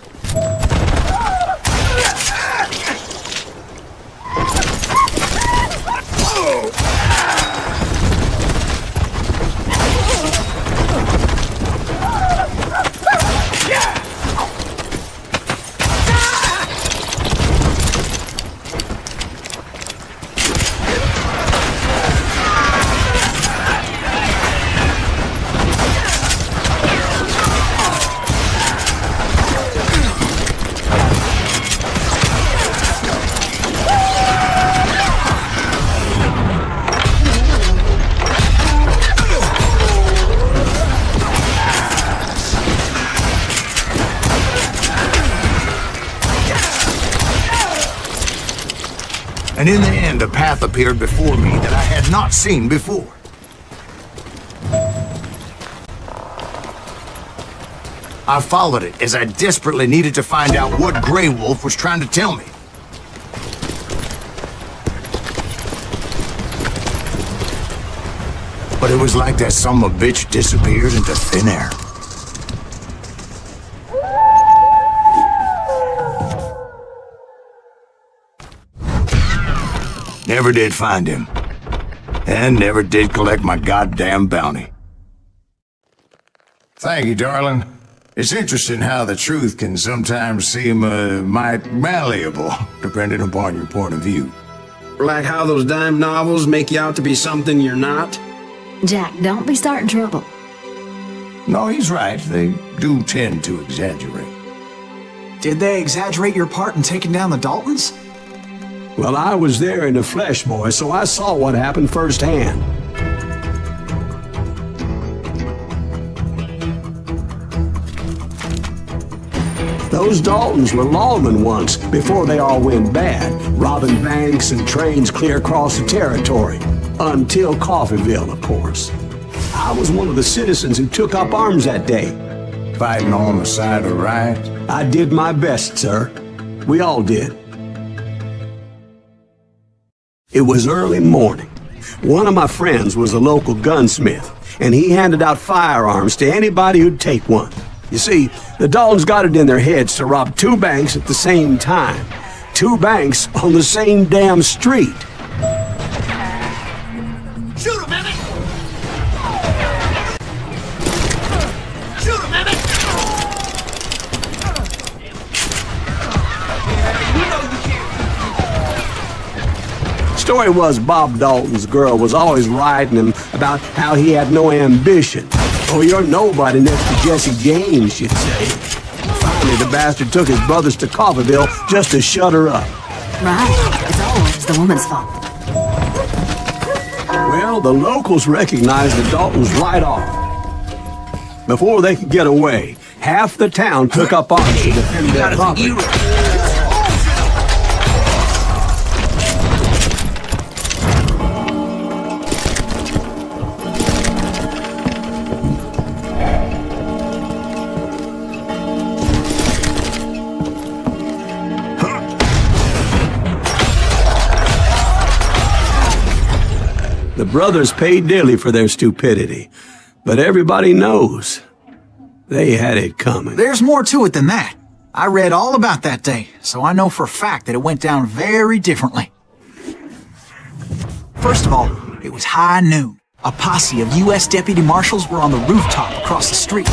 And in the end, a path appeared before me that I had not seen before. I followed it as I desperately needed to find out what Grey Wolf was trying to tell me. But it was like that son of a bitch disappeared into thin air. Never did find him. And never did collect my goddamn bounty. Thank you, darling. It's interesting how the truth can sometimes seem might malleable, depending upon your point of view. Like how those dime novels make you out to be something you're not? Jack, don't be starting trouble. No, he's right. They do tend to exaggerate. Did they exaggerate your part in taking down the Daltons? Well, I was there in the flesh, boy, so I saw what happened firsthand. Those Daltons were lawmen once, before they all went bad, robbing banks and trains clear across the territory. Until Coffeeville, of course. I was one of the citizens who took up arms that day. Fighting on the side of right? I did my best, sir. We all did. It was early morning. One of my friends was a local gunsmith, and he handed out firearms to anybody who'd take one. You see, the Daltons got it in their heads to rob two banks at the same time. Two banks on the same damn street. Shoot him, Emmett! Shoot him, Emmett! Story was Bob Dalton's girl was always riding him about how he had no ambition. Oh, you're nobody next to Jesse James, she'd say. Finally, the bastard took his brothers to Coffeeville just to shut her up. Right. It's always the woman's fault. Well, the locals recognized the Daltons right off. Before they could get away, half the town took up arms to defend their property. The brothers paid dearly for their stupidity, but everybody knows they had it coming. There's more to it than that. I read all about that day, so I know for a fact that it went down very differently. First of all, it was high noon. A posse of U.S. deputy marshals were on the rooftop across the street.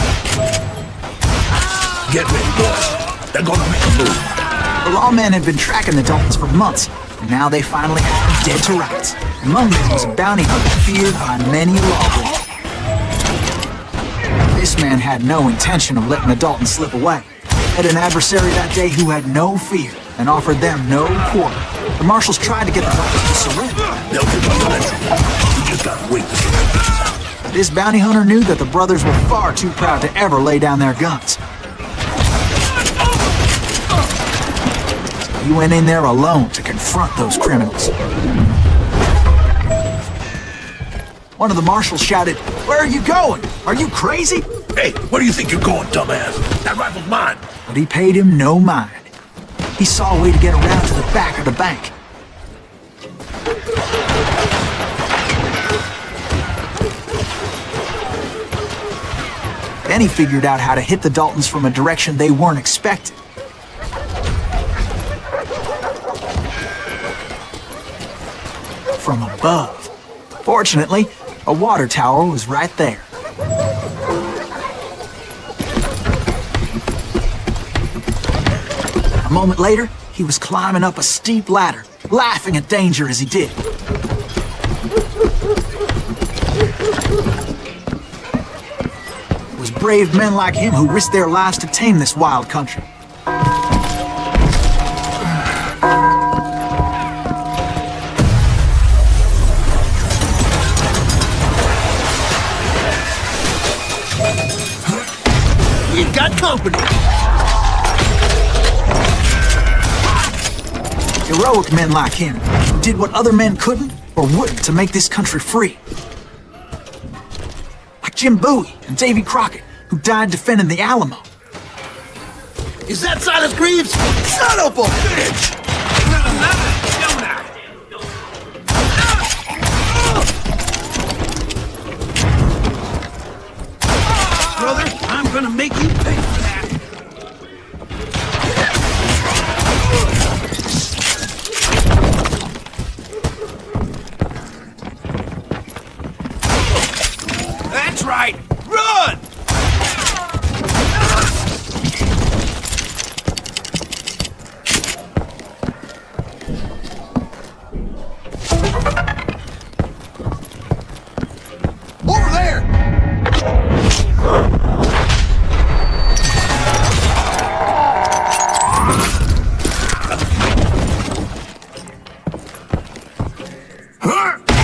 Get ready, boys. They're gonna make a move. The lawmen had been tracking the Daltons for months, and now they finally had them dead to rights. Among them was a bounty hunter feared by many a lawbreaker. This man had no intention of letting the Daltons slip away. Had an adversary that day who had no fear and offered them no quarter. The marshals tried to get the Daltons to surrender. They'll give us electric. You just gotta wait to see what happens. This bounty hunter knew that the brothers were far too proud to ever lay down their guns. He went in there alone to confront those criminals. One of the marshals shouted, "Where are you going? Are you crazy?" Hey, where do you think you're going, dumbass? That rifle's mine. But he paid him no mind. He saw a way to get around to the back of the bank. Then he figured out how to hit the Daltons from a direction they weren't expecting. From above. Fortunately, a water tower was right there. A moment later, he was climbing up a steep ladder, laughing at danger as he did. It was brave men like him who risked their lives to tame this wild country. You got company. Heroic men like him who did what other men couldn't or wouldn't to make this country free. Like Jim Bowie and Davy Crockett, who died defending the Alamo. Is that Silas Greaves? Son of a bitch! Brother, I'm gonna make you pay for that. That's right! Run! Over there!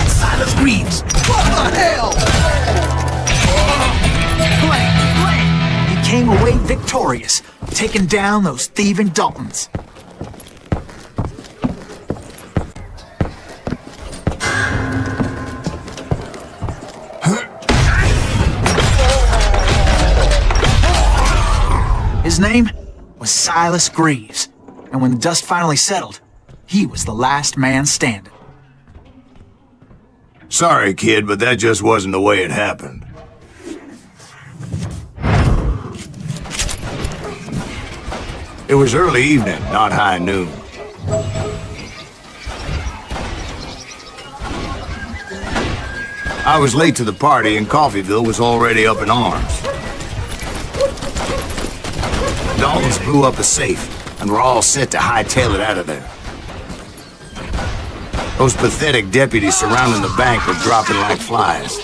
Silas Greaves! What the hell? He came away victorious, taking down those thieving Daltons. His name was Silas Greaves, and when the dust finally settled, he was the last man standing. Sorry, kid, but that just wasn't the way it happened. It was early evening, not high noon. I was late to the party and Coffeyville was already up in arms. Daltons blew up a safe and were all set to hightail it out of there. Those pathetic deputies surrounding the bank were dropping like flies.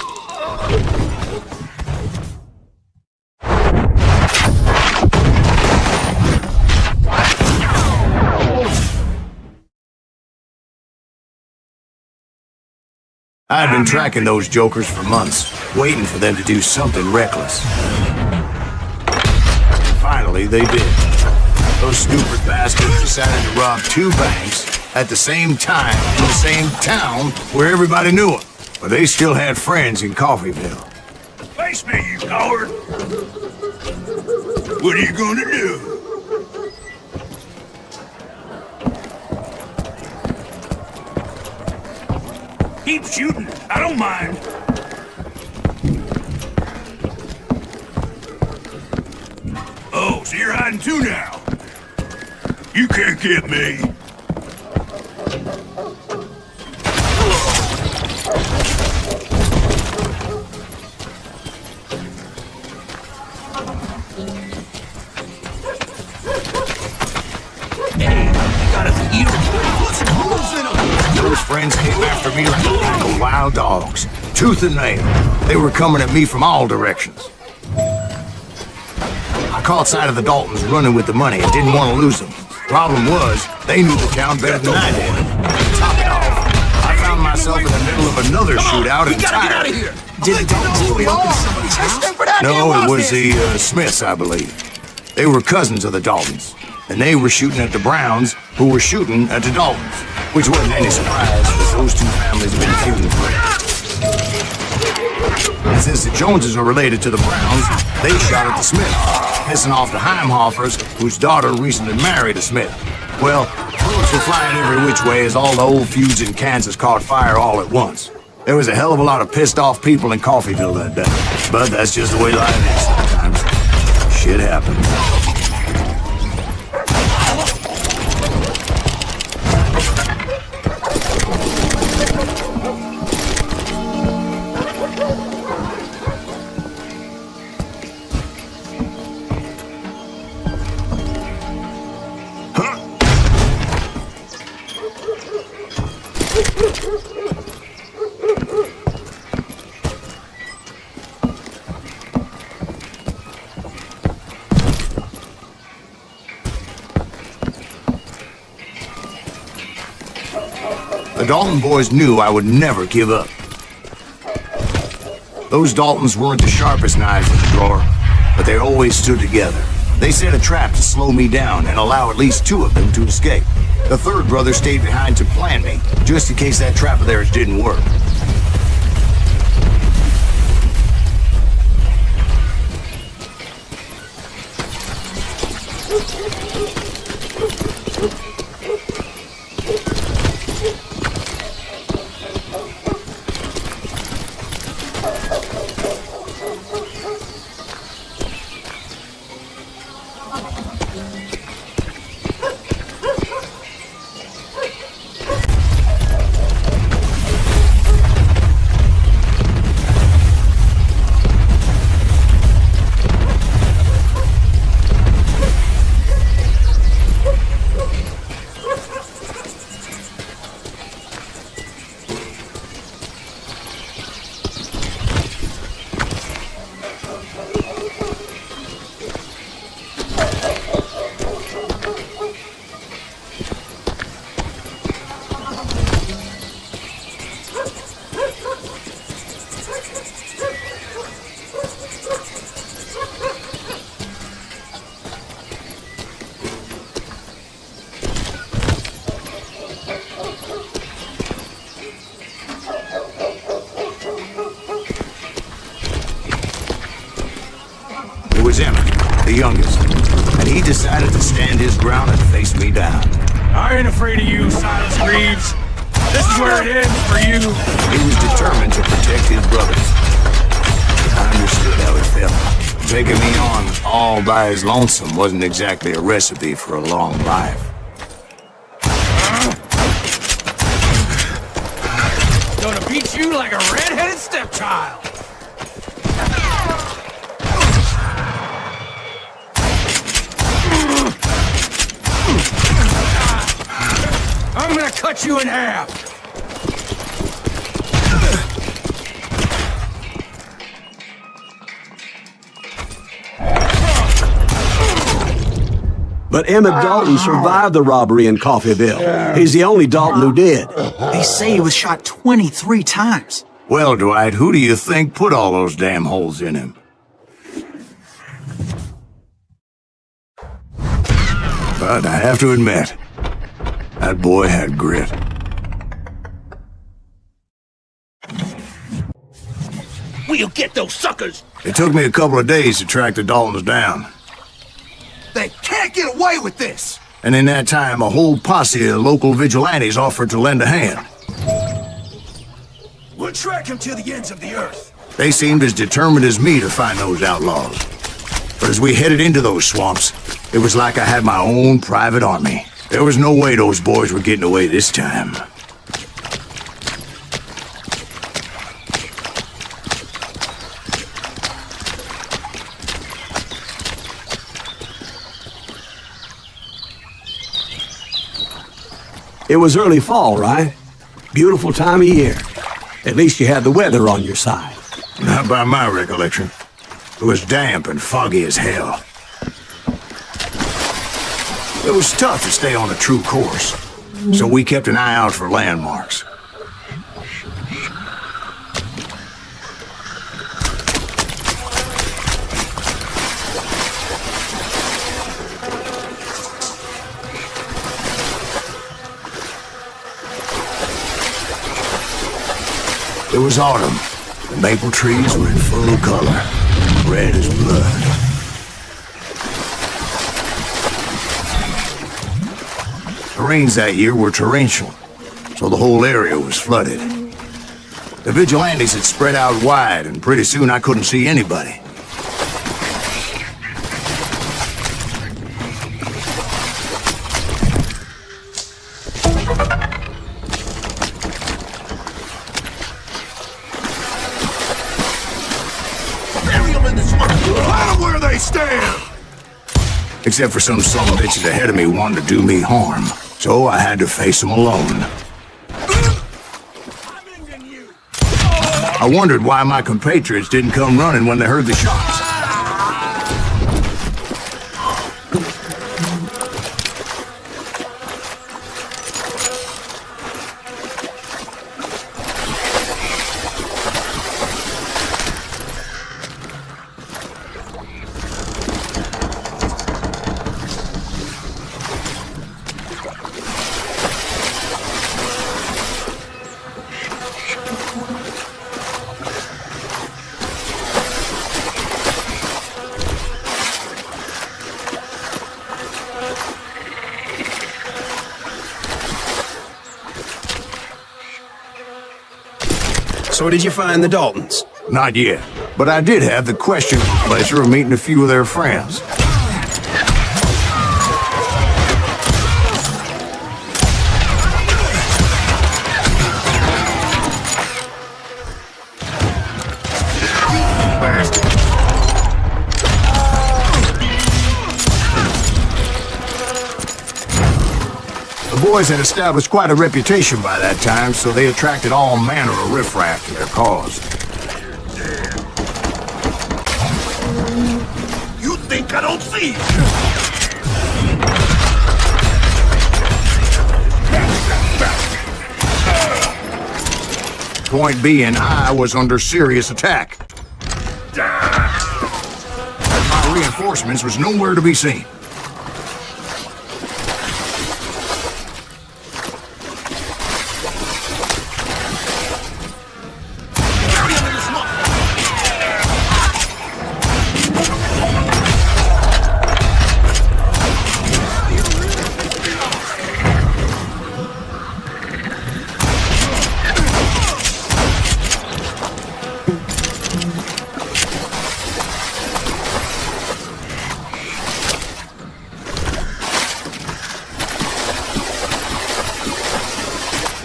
I had been tracking those jokers for months, waiting for them to do something reckless. Finally, they did. Those stupid bastards decided to rob 2 banks at the same time in the same town where everybody knew them. But they still had friends in Coffeyville. Face me, you coward! What are you gonna do? Keep shooting. I don't mind. Oh, so you're hiding too now? You can't get me. Hey, you got us here. Those friends came after me like a pack of wild dogs, tooth and nail. They were coming at me from all directions. I caught sight of the Daltons running with the money and didn't want to lose them. Problem was, they knew the town better than I did. Top it off, I found myself in the middle of another shootout entirely. Did the Daltons blow up in somebody's house? No, it was the Smiths, I believe. They were cousins of the Daltons, and they were shooting at the Browns, who were shooting at the Daltons, which wasn't any surprise, because those 2 families have been feuding forever. And since the Joneses are related to the Browns, they shot at the Smiths, pissing off the Heimhoffers, whose daughter recently married a Smith. Well, bullets were flying every which way as all the old feuds in Kansas caught fire all at once. There was a hell of a lot of pissed off people in Coffeyville that day. But that's just the way life is sometimes. Shit happens. The Dalton boys knew I would never give up. Those Daltons weren't the sharpest knives in the drawer, but they always stood together. They set a trap to slow me down and allow at least 2 of them to escape. The third brother stayed behind to plan me, just in case that trap of theirs didn't work. Was Emmett, the youngest, and he decided to stand his ground and face me down. I ain't afraid of you, Silas Greaves. This is where it ends for you. He was determined to protect his brothers. I understood how it felt. Taking me on all by his lonesome wasn't exactly a recipe for a long life. Gonna beat you like a red-headed stepchild. I'm gonna cut you in half! But Emmett Dalton survived the robbery in Coffeyville. He's the only Dalton who did. They say he was shot 23 times. Well, Dwight, who do you think put all those damn holes in him? But I have to admit, that boy had grit. We'll get those suckers! It took me a couple of days to track the Daltons down. They can't get away with this! And in that time, a whole posse of local vigilantes offered to lend a hand. We'll track him to the ends of the earth. They seemed as determined as me to find those outlaws. But as we headed into those swamps, it was like I had my own private army. There was no way those boys were getting away this time. It was early fall, right? Beautiful time of year. At least you had the weather on your side. Not by my recollection. It was damp and foggy as hell. It was tough to stay on a true course, so we kept an eye out for landmarks. It was autumn. The maple trees were in full color, red as blood. The rains that year were torrential, so the whole area was flooded. The vigilantes had spread out wide, and pretty soon I couldn't see anybody. Except for some son of bitches ahead of me wanted to do me harm. So I had to face them alone. I wondered why my compatriots didn't come running when they heard the shots. So did you find the Daltons? Not yet, but I did have the questionable pleasure of meeting a few of their friends. The boys had established quite a reputation by that time, so they attracted all manner of riffraff to their cause. You think I don't see? Point being, I was under serious attack. My reinforcements was nowhere to be seen.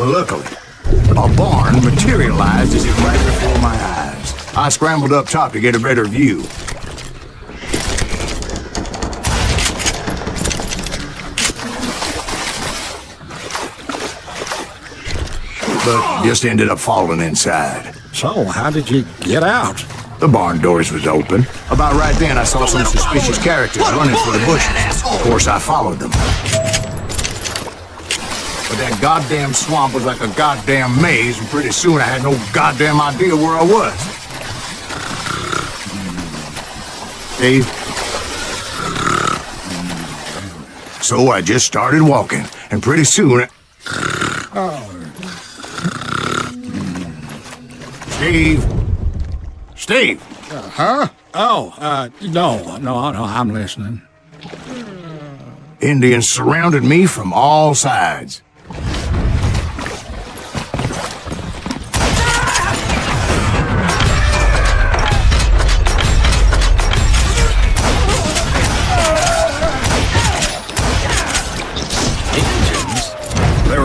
Luckily, a barn materialized as it right before my eyes. I scrambled up top to get a better view. But just ended up falling inside. So, how did you get out? The barn doors was open. About right then, I saw some suspicious characters running for the bushes. Of course, I followed them. But that goddamn swamp was like a goddamn maze, and pretty soon I had no goddamn idea where I was. Steve? So I just started walking, and pretty soon... Steve? Steve? Huh? Oh, no, I'm listening. Indians surrounded me from all sides.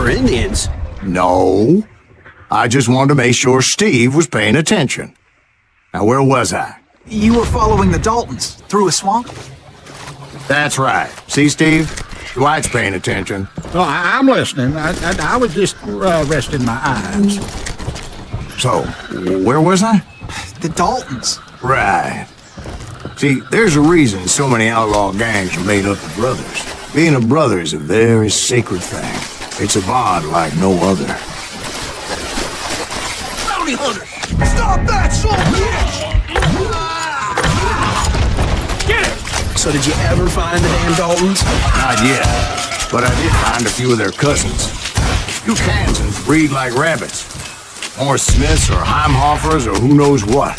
Indians? No. I just wanted to make sure Steve was paying attention. Now, where was I? You were following the Daltons through a swamp? That's right. See, Steve? Dwight's paying attention. Oh, I'm listening. I was just resting my eyes. So, where was I? The Daltons. Right. See, there's a reason so many outlaw gangs are made up of brothers. Being a brother is a very sacred thing. It's a bond like no other. Bounty hunter! Stop that son of a bitch! Get it! So did you ever find the damn Daltons? Not yet, but I did find a few of their cousins. You Kansans breed like rabbits. Or Smiths or Heimhoffers or who knows what.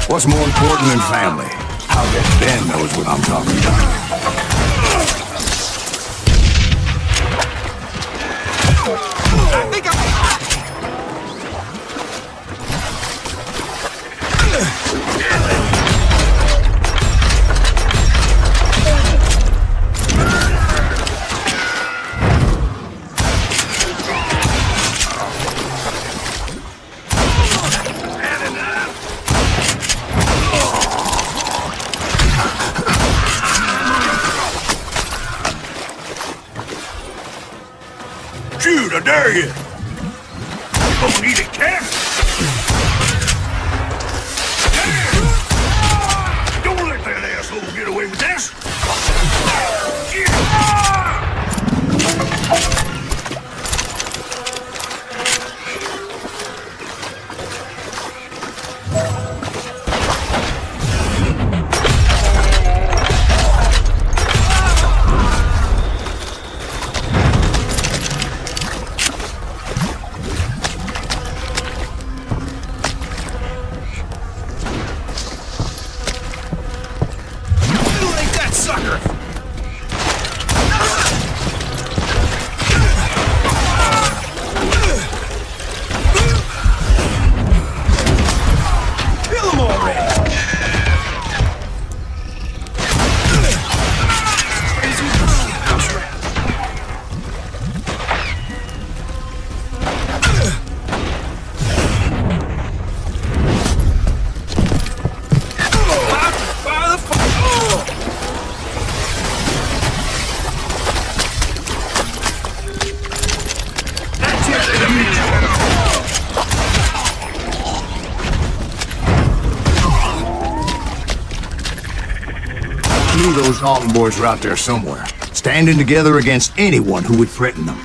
What's more important than family? I'll bet Ben knows what I'm talking about. Shoot, I dare you! You gonna need a cat? Don't let that asshole get away with this! knew those Dalton boys were out there somewhere, standing together against anyone who would threaten them.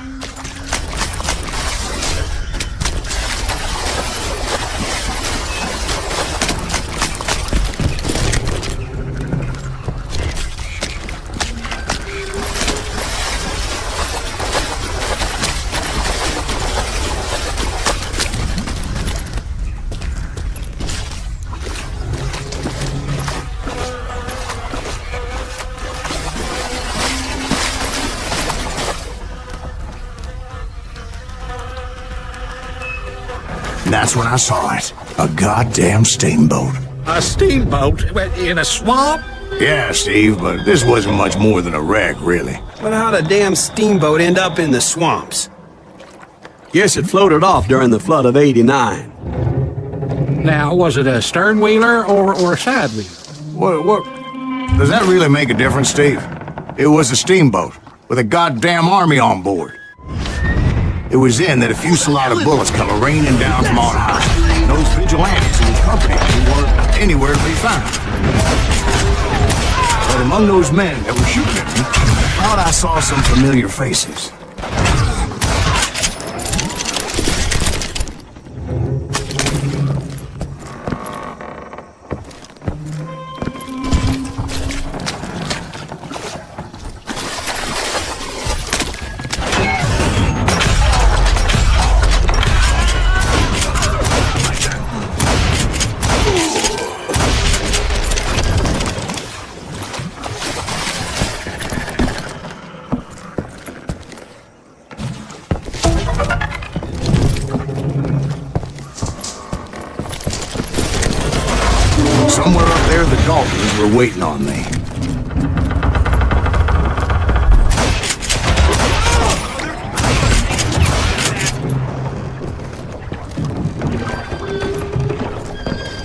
And that's when I saw it. A goddamn steamboat. A steamboat in a swamp? Yeah, Steve, but this wasn't much more than a wreck, really. But how'd a damn steamboat end up in the swamps? Guess it floated off during the flood of '89. Now, was it a stern-wheeler or a side-wheeler? What? Does that really make a difference, Steve? It was a steamboat with a goddamn army on board. It was then that a fusillade of bullets come raining down from on high. And those vigilantes who accompanied me weren't anywhere to be found. But among those men that were shooting at me, I thought I saw some familiar faces. Somewhere up there, the Daltons were waiting on me.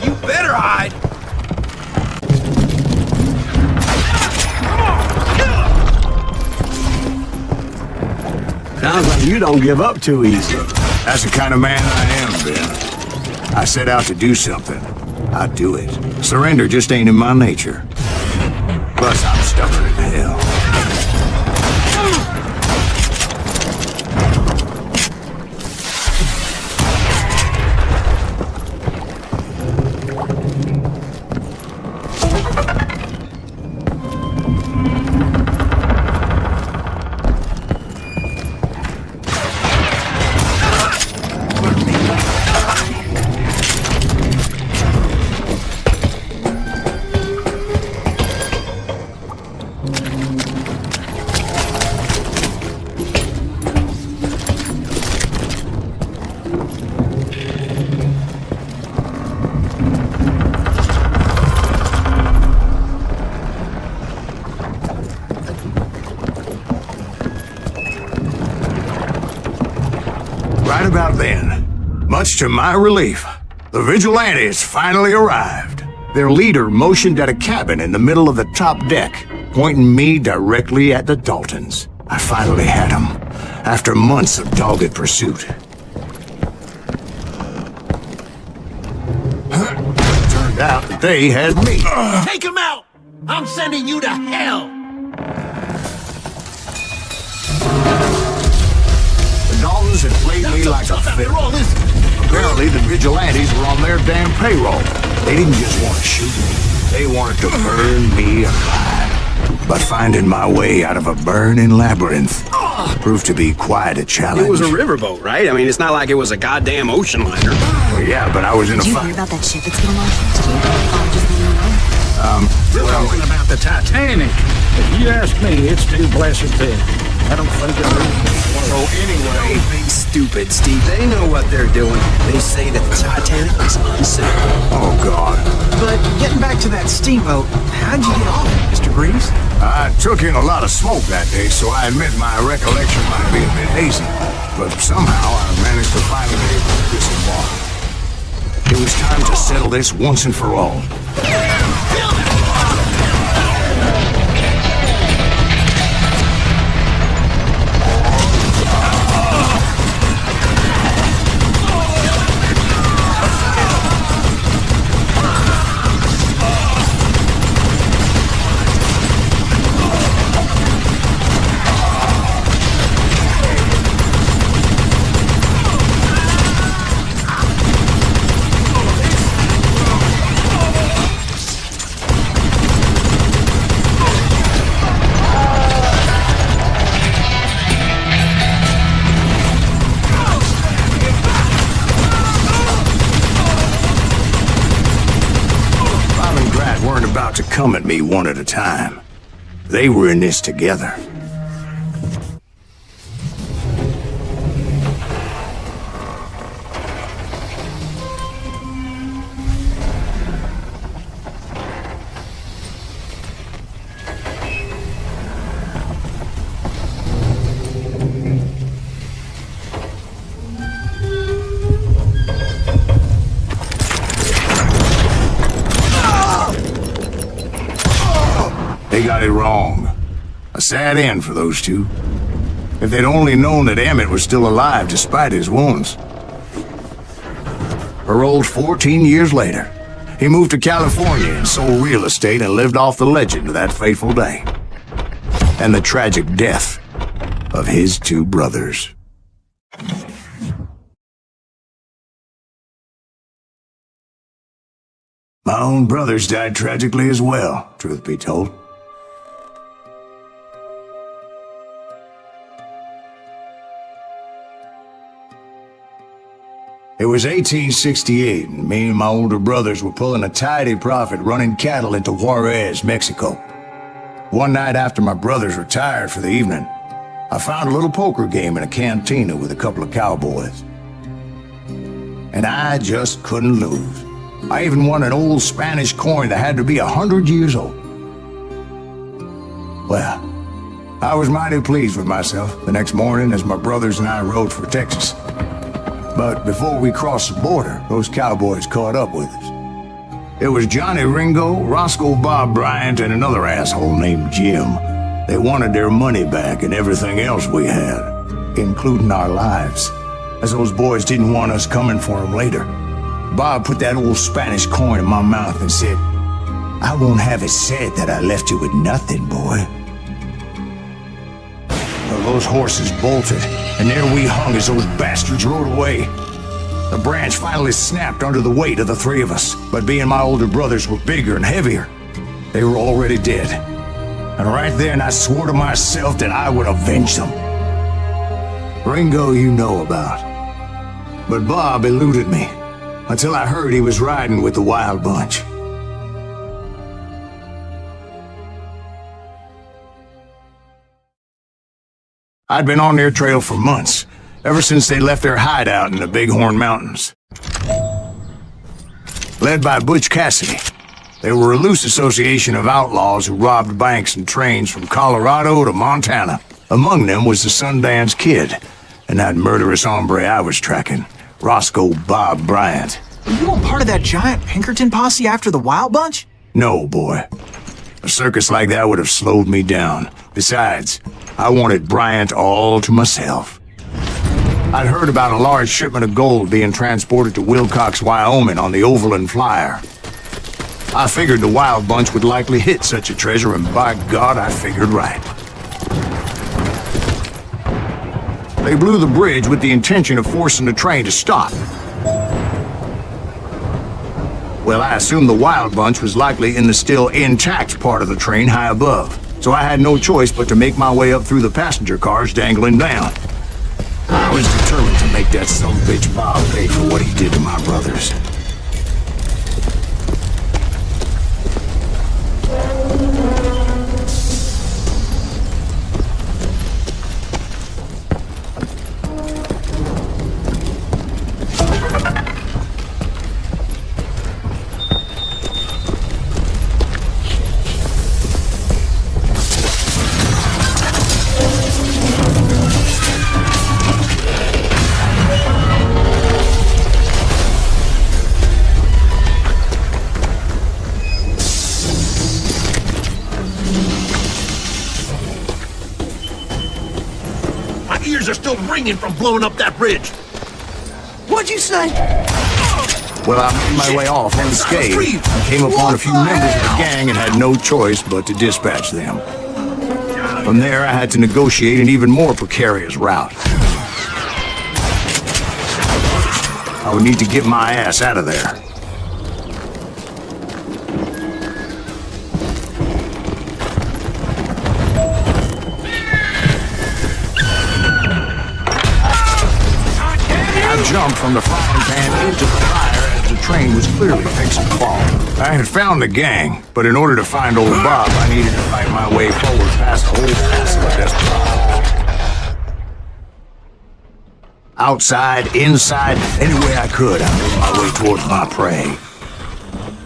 You better hide! Sounds like you don't give up too easy. That's the kind of man I am, Ben. I set out to do something. I do it. Surrender just ain't in my nature. Plus, I'm stubborn as hell. Right about then, much to my relief, the vigilantes finally arrived. Their leader motioned at a cabin in the middle of the top deck, pointing me directly at the Daltons. I finally had them, after months of dogged pursuit. Turned out that they had me. Take him out! I'm sending you to hell! The Daltons had played me like a fiddle. Apparently, the vigilantes were on their damn payroll. They didn't just want to shoot me. They wanted to burn me alive. But finding my way out of a burning labyrinth proved to be quite a challenge. It was a riverboat, right? I mean, it's not like it was a goddamn ocean liner. Well, yeah, but I was in a Did you fight. hear about that ship that's getting launched? Did you just leave it alone? We're talking about the Titanic. If you ask me, it's too blessed big. I don't think it'll. So anyway, big stupid, Steve. They know what they're doing. They say that the Titanic is unsinkable. Oh, God. But getting back to that steamboat, how'd you get off it, Mr. Greaves? I took in a lot of smoke that day, so I admit my recollection might be a bit hazy. But somehow I managed to finally disembark. It was time to settle this once and for all. weren't about to come at me one at a time. They were in this together. They got it wrong. A sad end for those two. If they'd only known that Emmett was still alive despite his wounds. Paroled 14 years later, he moved to California and sold real estate and lived off the legend of that fateful day. And the tragic death of his two brothers. My own brothers died tragically as well, truth be told. It was 1868, and me and my older brothers were pulling a tidy profit running cattle into Juarez, Mexico. One night after my brothers retired for the evening, I found a little poker game in a cantina with a couple of cowboys. And I just couldn't lose. I even won an old Spanish coin that had to be 100 years old. Well, I was mighty pleased with myself the next morning as my brothers and I rode for Texas. But before we crossed the border, those cowboys caught up with us. It was Johnny Ringo, Roscoe Bob Bryant, and another asshole named Jim. They wanted their money back and everything else we had, including our lives, as those boys didn't want us coming for them later. Bob put that old Spanish coin in my mouth and said, "I won't have it said that I left you with nothing, boy." Well, those horses bolted, and there we hung as those bastards rode away. The branch finally snapped under the weight of the three of us, but being my older brothers were bigger and heavier, they were already dead. And right then I swore to myself that I would avenge them. Ringo you know about. But Bob eluded me, until I heard he was riding with the Wild Bunch. I'd been on their trail for months, ever since they left their hideout in the Bighorn Mountains. Led by Butch Cassidy, they were a loose association of outlaws who robbed banks and trains from Colorado to Montana. Among them was the Sundance Kid, and that murderous hombre I was tracking, Roscoe Bob Bryant. Were you a part of that giant Pinkerton posse after the Wild Bunch? No, boy. A circus like that would have slowed me down. Besides, I wanted Bryant all to myself. I'd heard about a large shipment of gold being transported to Wilcox, Wyoming on the Overland Flyer. I figured the Wild Bunch would likely hit such a treasure, and by God, I figured right. They blew the bridge with the intention of forcing the train to stop. Well, I assumed the Wild Bunch was likely in the still intact part of the train high above, so I had no choice but to make my way up through the passenger cars dangling down. I was determined to make that sumbitch Bob pay for what he did to my brothers. Are still ringing from blowing up that bridge. What'd you say? Well, I made my way off unscathed and came upon a few members of the gang and had no choice but to dispatch them. From there, I had to negotiate an even more precarious route. I would need to get my ass out of there. Jumped from the frying pan into the fire as the train was clearly fixing to fall. I had found the gang, but in order to find old Bob, I needed to fight my way forward past the whole castle of desperados. Outside, inside, any way I could, I made my way towards my prey.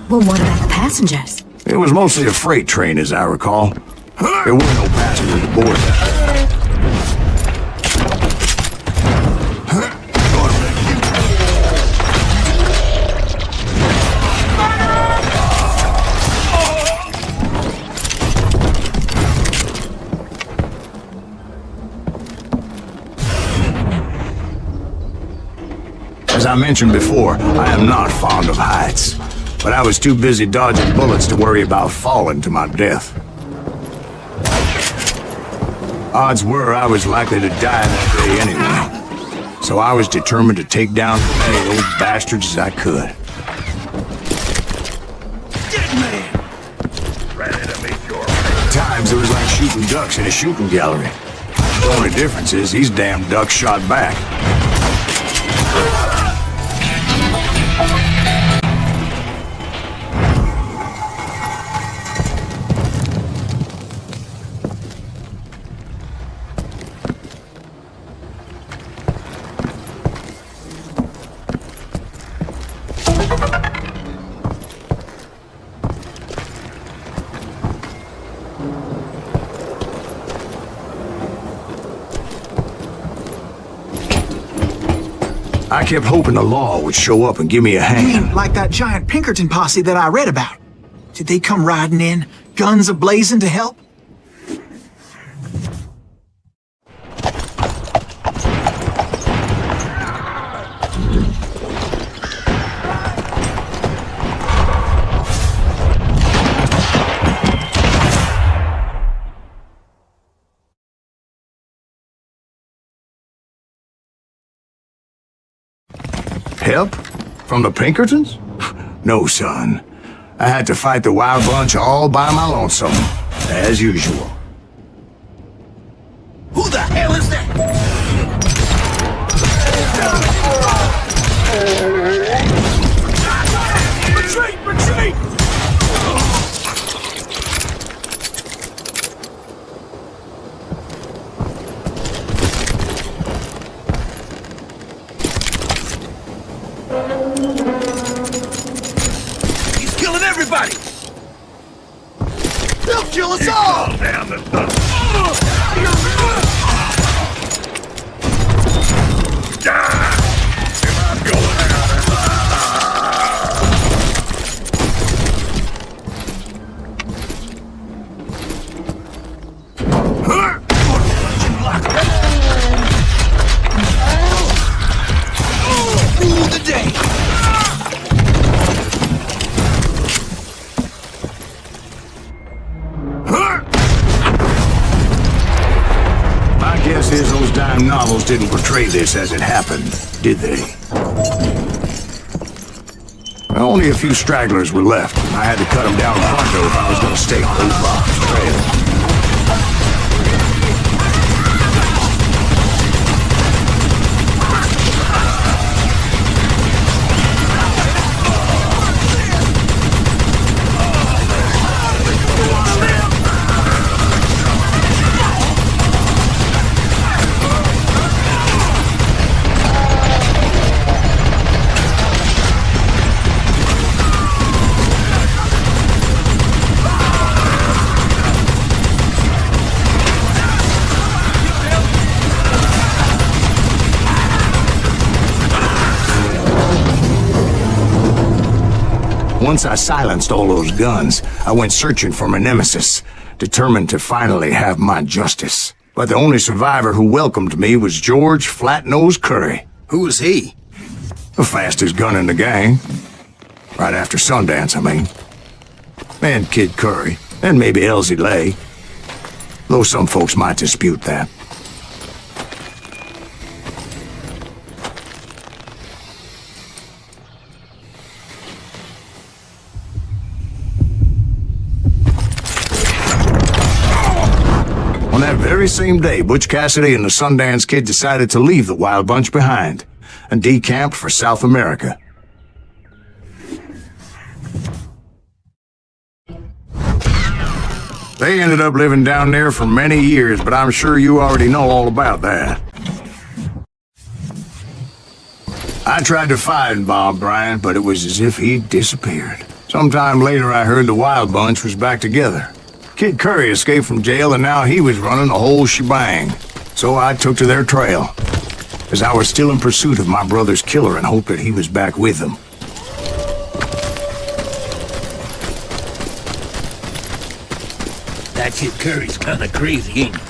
Well, what about the passengers? It was mostly a freight train, as I recall. There were no passengers aboard. As I mentioned before, I am not fond of heights, but I was too busy dodging bullets to worry about falling to my death. Odds were I was likely to die that day anyway, so I was determined to take down as many of those bastards as I could. Dead man! Ready to meet your fate. At times it was like shooting ducks in a shooting gallery. The only difference is these damn ducks shot back. I kept hoping the law would show up and give me a You hand. mean like that giant Pinkerton posse that I read about? Did they come riding in, guns a-blazing to help? Help? From the Pinkertons? No, son. I had to fight the wild bunch all by my lonesome, as usual. Who the hell is that? Retreat! Retreat! He's killing everybody! They'll kill us all! Down the Guess is those dime novels didn't portray this as it happened, did they? Well, only a few stragglers were left. I had to cut them down pronto if I was going to stay on those Bob's trail. Once I silenced all those guns, I went searching for my nemesis, determined to finally have my justice. But the only survivor who welcomed me was George Flat-Nosed Curry. Who was he? The fastest gun in the gang. Right after Sundance, I mean. And Kid Curry, and maybe Elsie Lay. Though some folks might dispute that. On that very same day, Butch Cassidy and the Sundance Kid decided to leave the Wild Bunch behind and decamped for South America. They ended up living down there for many years, but I'm sure you already know all about that. I tried to find Bob Bryant, but it was as if he'd disappeared. Sometime later, I heard the Wild Bunch was back together. Kid Curry escaped from jail, and now he was running the whole shebang. So I took to their trail, as I was still in pursuit of my brother's killer and hoped that he was back with them. That kid Curry's kinda crazy, ain't he?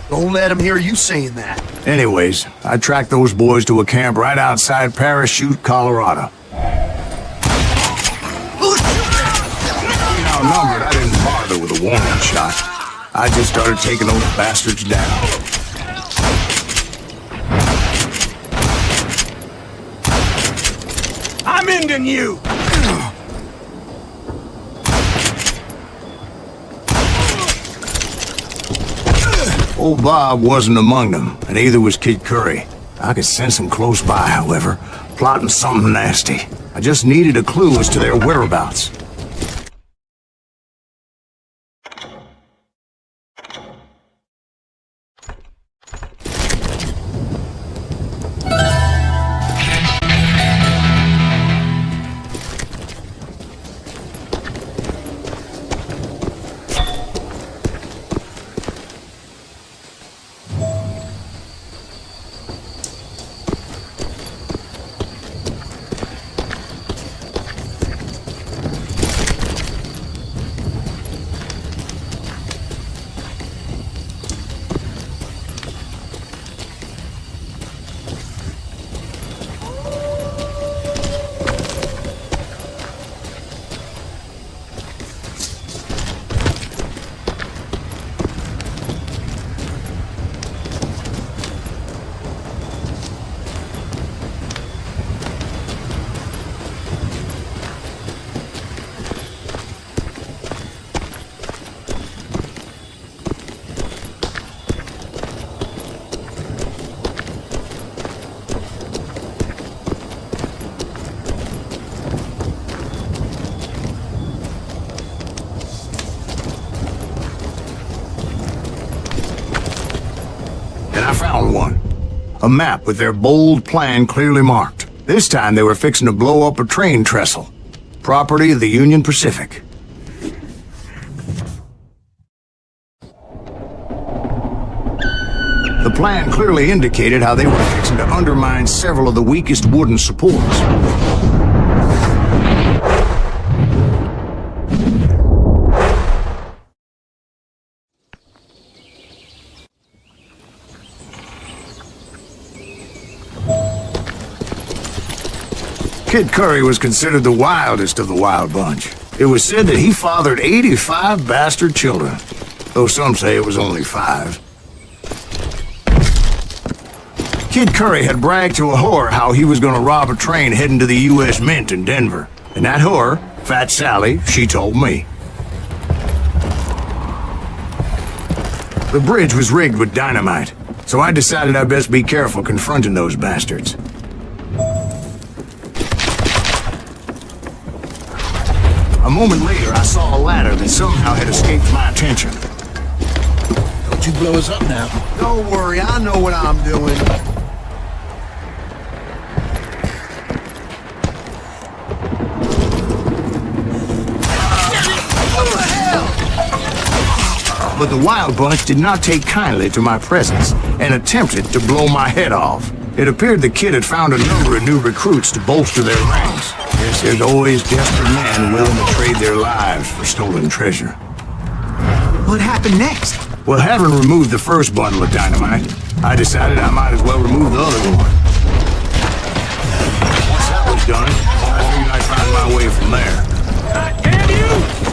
Don't let him hear you saying that. Anyways, I tracked those boys to a camp right outside Parachute, Colorado. Being outnumbered, I didn't bother with a warning shot. I just started taking those bastards down. I'm ending you! Old Bob wasn't among them, and neither was Kid Curry. I could sense him close by, however, plotting something nasty. I just needed a clue as to their whereabouts. I found one. A map with their bold plan clearly marked. This time they were fixing to blow up a train trestle. Property of the Union Pacific. The plan clearly indicated how they were fixing to undermine several of the weakest wooden supports. Kid Curry was considered the wildest of the Wild Bunch. It was said that he fathered 85 bastard children, though some say it was only 5. Kid Curry had bragged to a whore how he was going to rob a train heading to the U.S. Mint in Denver. And that whore, Fat Sally, she told me. The bridge was rigged with dynamite, so I decided I'd best be careful confronting those bastards. A moment later, I saw a ladder that somehow had escaped my attention. Don't you blow us up now. Don't worry, I know what I'm doing. But the Wild Bunch did not take kindly to my presence and attempted to blow my head off. It appeared the kid had found a number of new recruits to bolster their ranks. Yes, there's always desperate men willing to trade their lives for stolen treasure. What happened next? Well, having removed the first bundle of dynamite, I decided I might as well remove the other one. Once that was done, I figured I'd find my way from there. God damn you!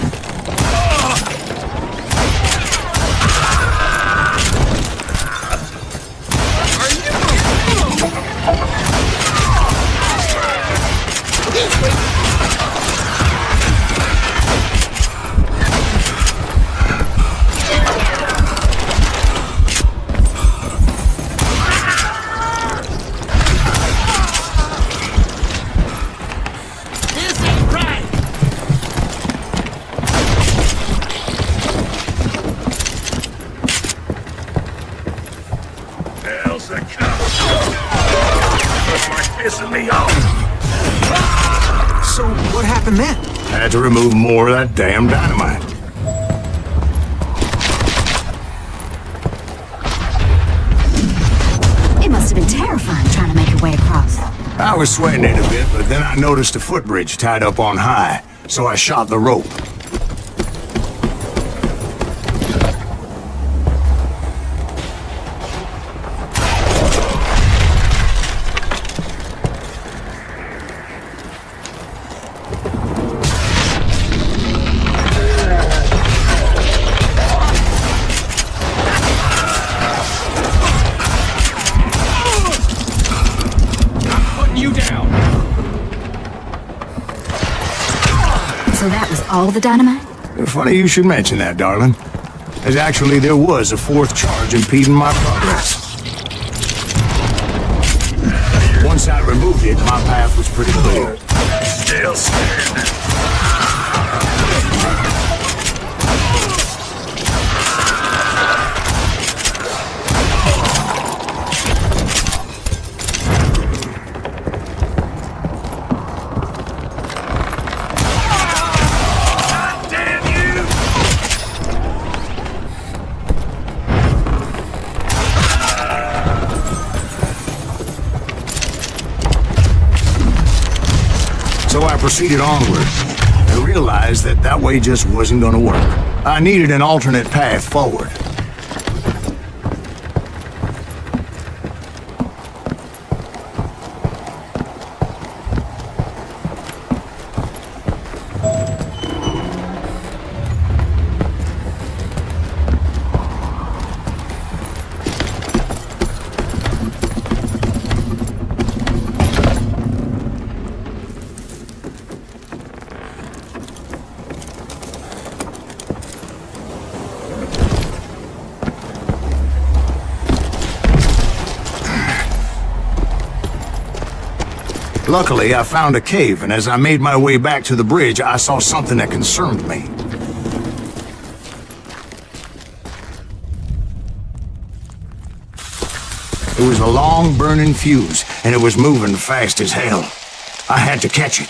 pissing me off. So what happened then? I had to remove more of that damn dynamite. It must have been terrifying trying to make your way across. I was sweating it a bit, but then I noticed a footbridge tied up on high, so I shot the rope. So that was all the dynamite? Funny you should mention that, darling. As actually there was a fourth charge impeding my progress. Once I removed it, my path was pretty clear. Still standing. So I proceeded onward. I realized that that way just wasn't going to work. I needed an alternate path forward. Luckily, I found a cave, and as I made my way back to the bridge, I saw something that concerned me. It was a long, burning fuse, and it was moving fast as hell. I had to catch it.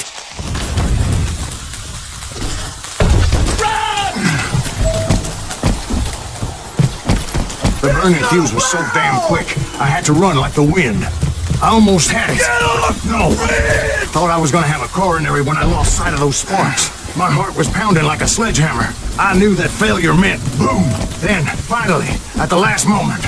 The burning fuse was so damn quick, I had to run like the wind. I almost had it. No. Thought I was going to have a coronary when I lost sight of those sparks. My heart was pounding like a sledgehammer. I knew that failure meant boom. Then, finally, at the last moment.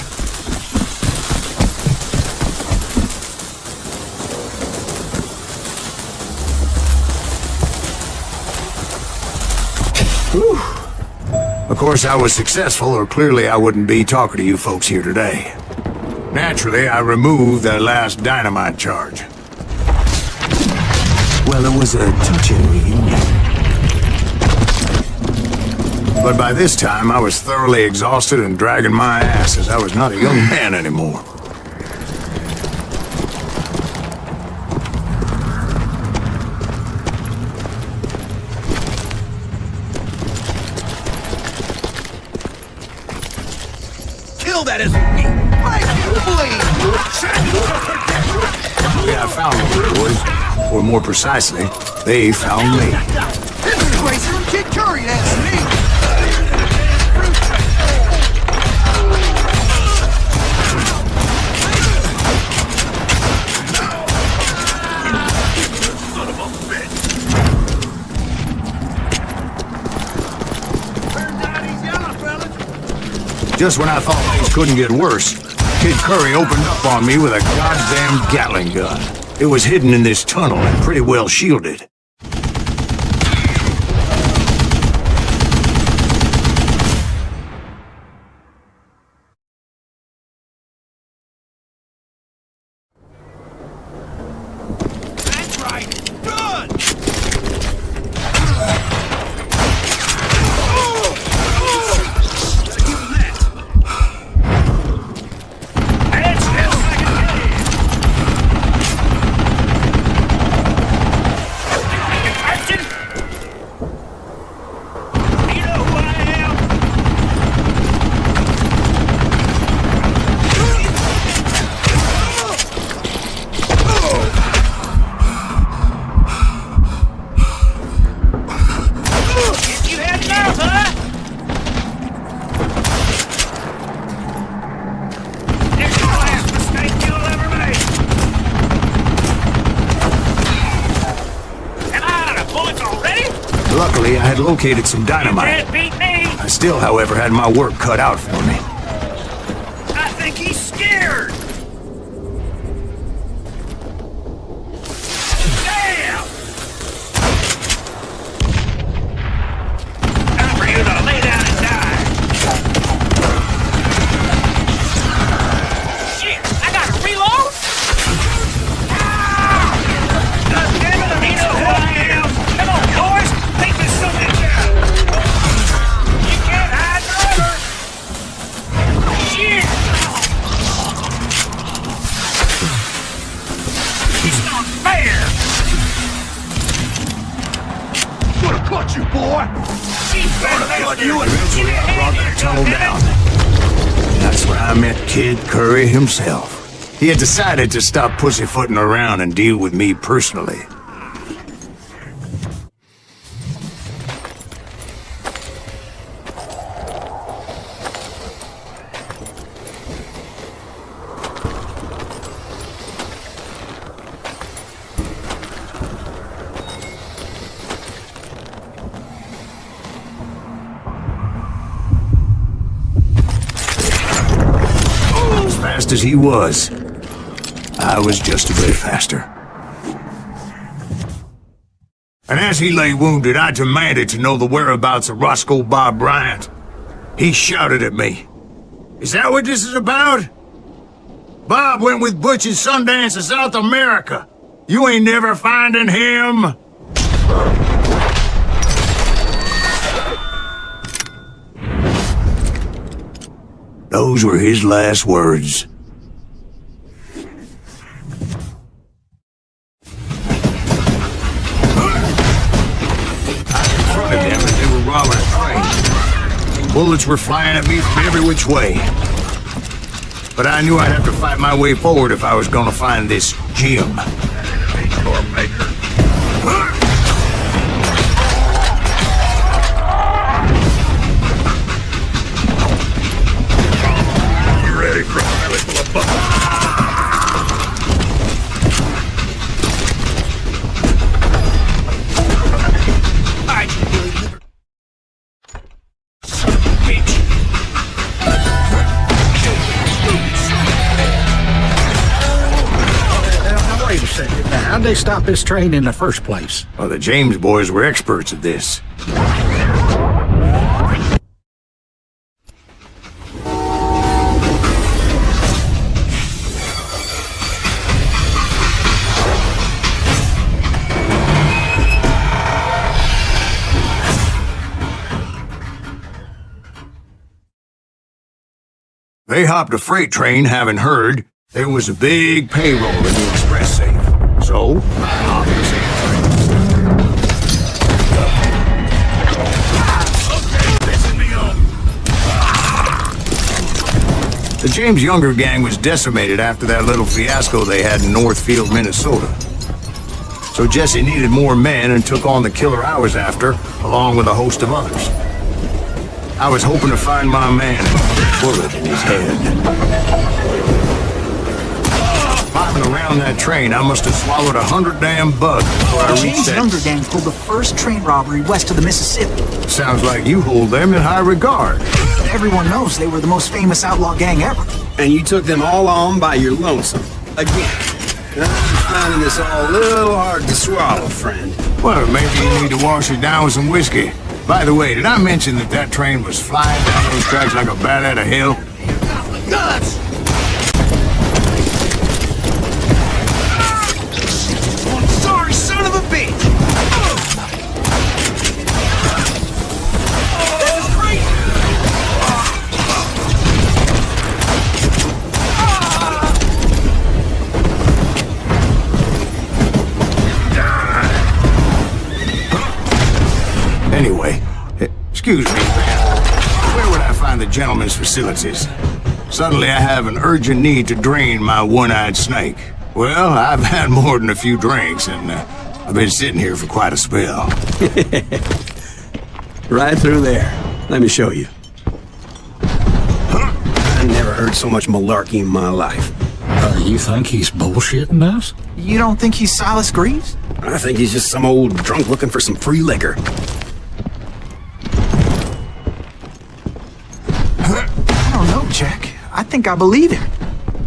Whew. Of course, I was successful, or clearly I wouldn't be talking to you folks here today. Naturally, I removed that last dynamite charge. Well, it was a touching reunion. But by this time, I was thoroughly exhausted and dragging my ass as I was not a young man anymore. Kill that isn't me! Yeah, I found them, boys. Or more precisely, they found me. This is crazy! Kid Curry, that's me! Son of a bitch! Turn down these yellow fellas! Just when I thought things couldn't get worse, Kid Curry opened up on me with a goddamn Gatling gun. It was hidden in this tunnel and pretty well shielded. That's right! Good! had located some dynamite. I still, however, had my work cut out for me. I think he's scared! Damn! Time for you to lay down and die! Shit! I gotta reload? God damn it, I know who I am! Come on, boys! Take this something down! You can't hide forever! Shit! It's not fair! Gonna cut you, boy! Gonna cut you and Eventually, I brought that tunnel down. That's where I met Kid Curry himself. He had decided to stop pussyfooting around and deal with me personally. As fast as he was, I was just a bit faster. And as he lay wounded, I demanded to know the whereabouts of Roscoe Bob Bryant. He shouted at me, "Is that what this is about? Bob went with Butch and Sundance to South America. You ain't never finding him." Those were his last words. I confronted them as they were robbing a train. Bullets were flying at me from every which way. But I knew I'd have to fight my way forward if I was going to find this Jim. Ready for a belly full of butter. Now, wait a second. Now, how'd they stop this train in the first place? Well, the James boys were experts at this. They hopped a freight train, having heard there was a big payroll in the express safe. So, I hopped the same train. The James Younger gang was decimated after that little fiasco they had in Northfield, Minnesota. So Jesse needed more men and took on the killer I was after, along with a host of others. I was hoping to find my man and put a bullet in his head. Bobbing around that train, I must have swallowed 100 damn bugs before I reached James that. Younger gang pulled the first train robbery west of the Mississippi. Sounds like you hold them in high regard. Everyone knows they were the most famous outlaw gang ever. And you took them all on by your lonesome. Again. I'm finding this all a little hard to swallow, friend. Well, maybe you need to wash it down with some whiskey. By the way, did I mention that train was flying down those tracks like a bat out of hell? Nuts! One sorry son of a bitch! This is crazy! Anyway, excuse me, where would I find the gentleman's facilities? Suddenly I have an urgent need to drain my one-eyed snake. Well, I've had more than a few drinks, and I've been sitting here for quite a spell. Right through there. Let me show you. I never heard so much malarkey in my life. You think he's bullshitting us? You don't think he's Silas Greaves? I think he's just some old drunk looking for some free liquor. Jack. I think I believe him.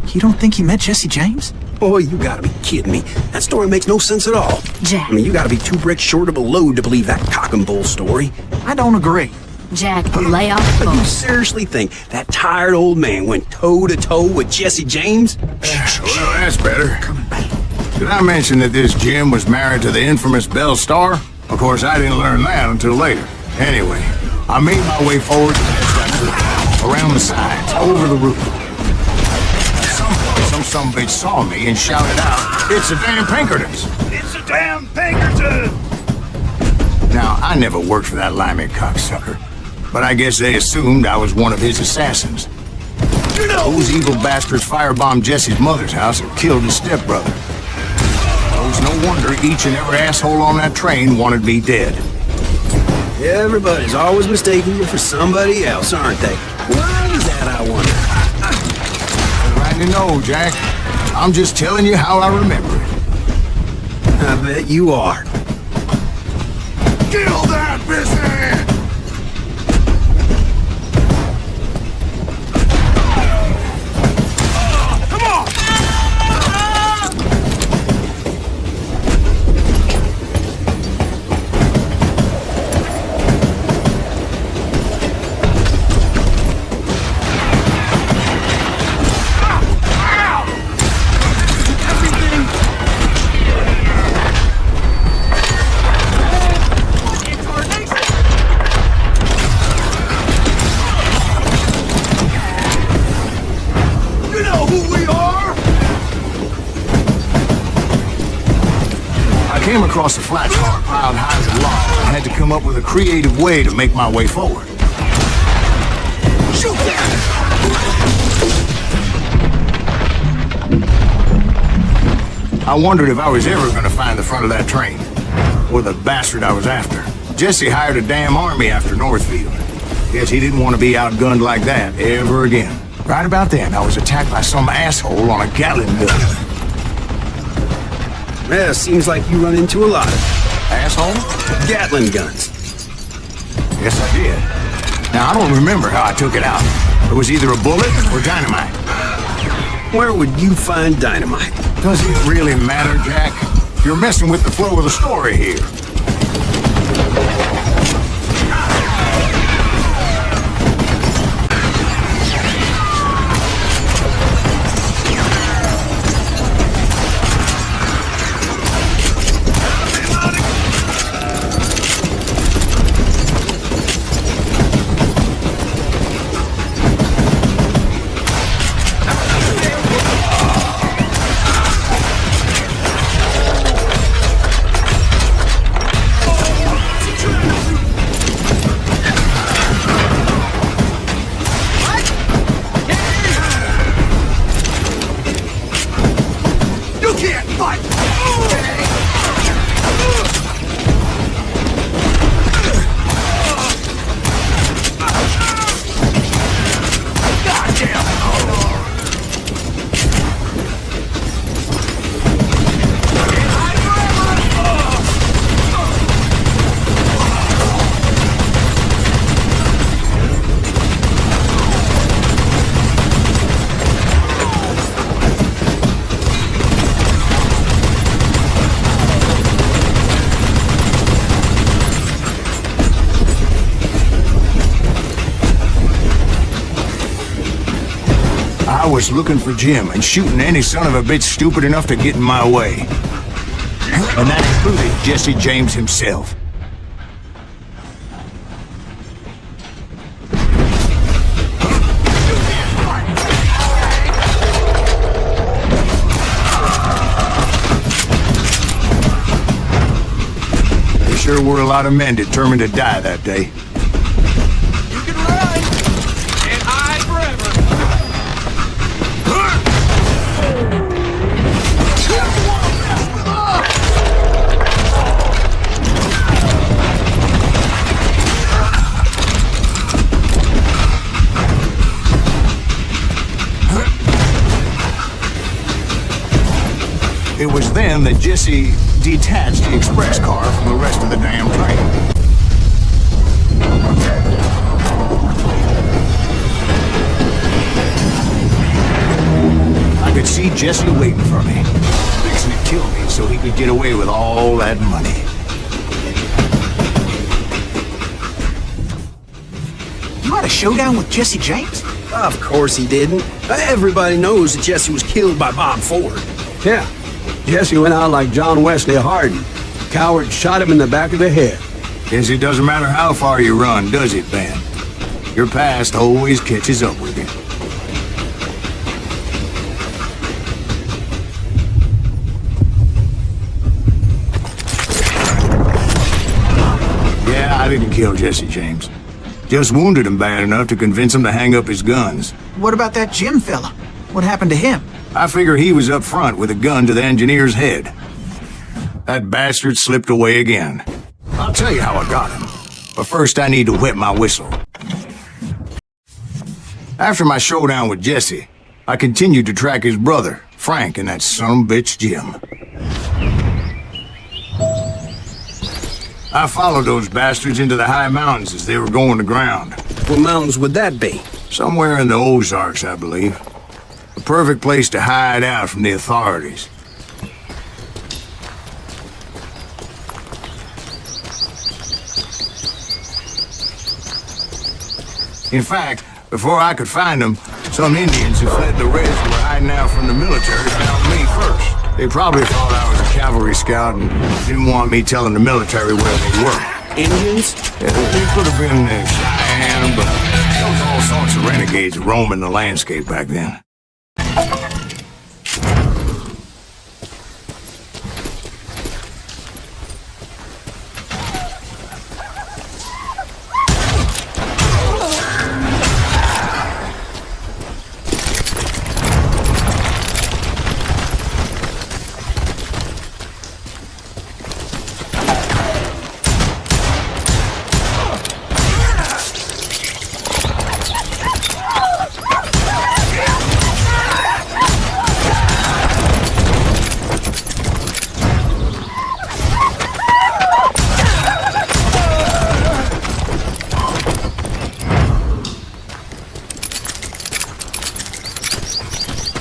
You don't think he met Jesse James? Boy, you gotta be kidding me. That story makes no sense at all. Jack. I mean, you gotta be 2 bricks short of a load to believe that cock and bull story. I don't agree. Jack, lay off the But you phone. seriously think that tired old man went toe-to-toe with Jesse James? Well, that's better. Did I mention that this Jim was married to the infamous Belle Starr? Of course, I didn't learn that until later. Anyway, I made my way forward to the around the sides, over the roof. Some bitch saw me and shouted out, "It's the damn Pinkertons! It's the damn Pinkertons!" Now, I never worked for that limey cocksucker, but I guess they assumed I was one of his assassins. You know, those evil bastards firebombed Jesse's mother's house and killed his stepbrother. It was no wonder each and every asshole on that train wanted me dead. Everybody's always mistaking you for somebody else, aren't they? Why is that, I wonder? I know, Jack. I'm just telling you how I remember it. I bet you are. Kill that business! Come on! I came across a flat car piled high as a log and had to come up with a creative way to make my way forward. Shoot that! I wondered if I was ever going to find the front of that train, or the bastard I was after. Jesse hired a damn army after Northfield. Guess he didn't want to be outgunned like that ever again. Right about then, I was attacked by some asshole on a Gatling gun. Well, seems like you run into a lot of Asshole? Gatling guns. Yes, I did. Now, I don't remember how I took it out. It was either a bullet or dynamite. Where would you find dynamite? Does it really matter, Jack? You're messing with the flow of the story here. I was looking for Jim and shooting any son of a bitch stupid enough to get in my way. And that included Jesse James himself. There sure were a lot of men determined to die that day. It was then that Jesse detached the express car from the rest of the damn train. could see Jesse waiting for me, fixing to kill me so he could get away with all that money. You had a showdown with Jesse James? Of course he didn't. Everybody knows that Jesse was killed by Bob Ford. Yeah, Jesse went out like John Wesley Hardin. Coward shot him in the back of the head. Guess it doesn't matter how far you run, does it, Ben? Your past always catches up with you. Yeah, I didn't kill Jesse James. Just wounded him bad enough to convince him to hang up his guns. What about that Jim fella? What happened to him? I figure he was up front with a gun to the engineer's head. That bastard slipped away again. I'll tell you how I got him. But first I need to wet my whistle. After my showdown with Jesse, I continued to track his brother, Frank, and that sumbitch Jim. I followed those bastards into the high mountains as they were going to ground. What mountains would that be? Somewhere in the Ozarks, I believe. A perfect place to hide out from the authorities. In fact, before I could find them, some Indians who fled the Reds were hiding out from the military found me first. They probably thought I was a cavalry scout and didn't want me telling the military where they were. Indians? Yeah, they could have been Cheyenne, but there was all sorts of renegades roaming the landscape back then.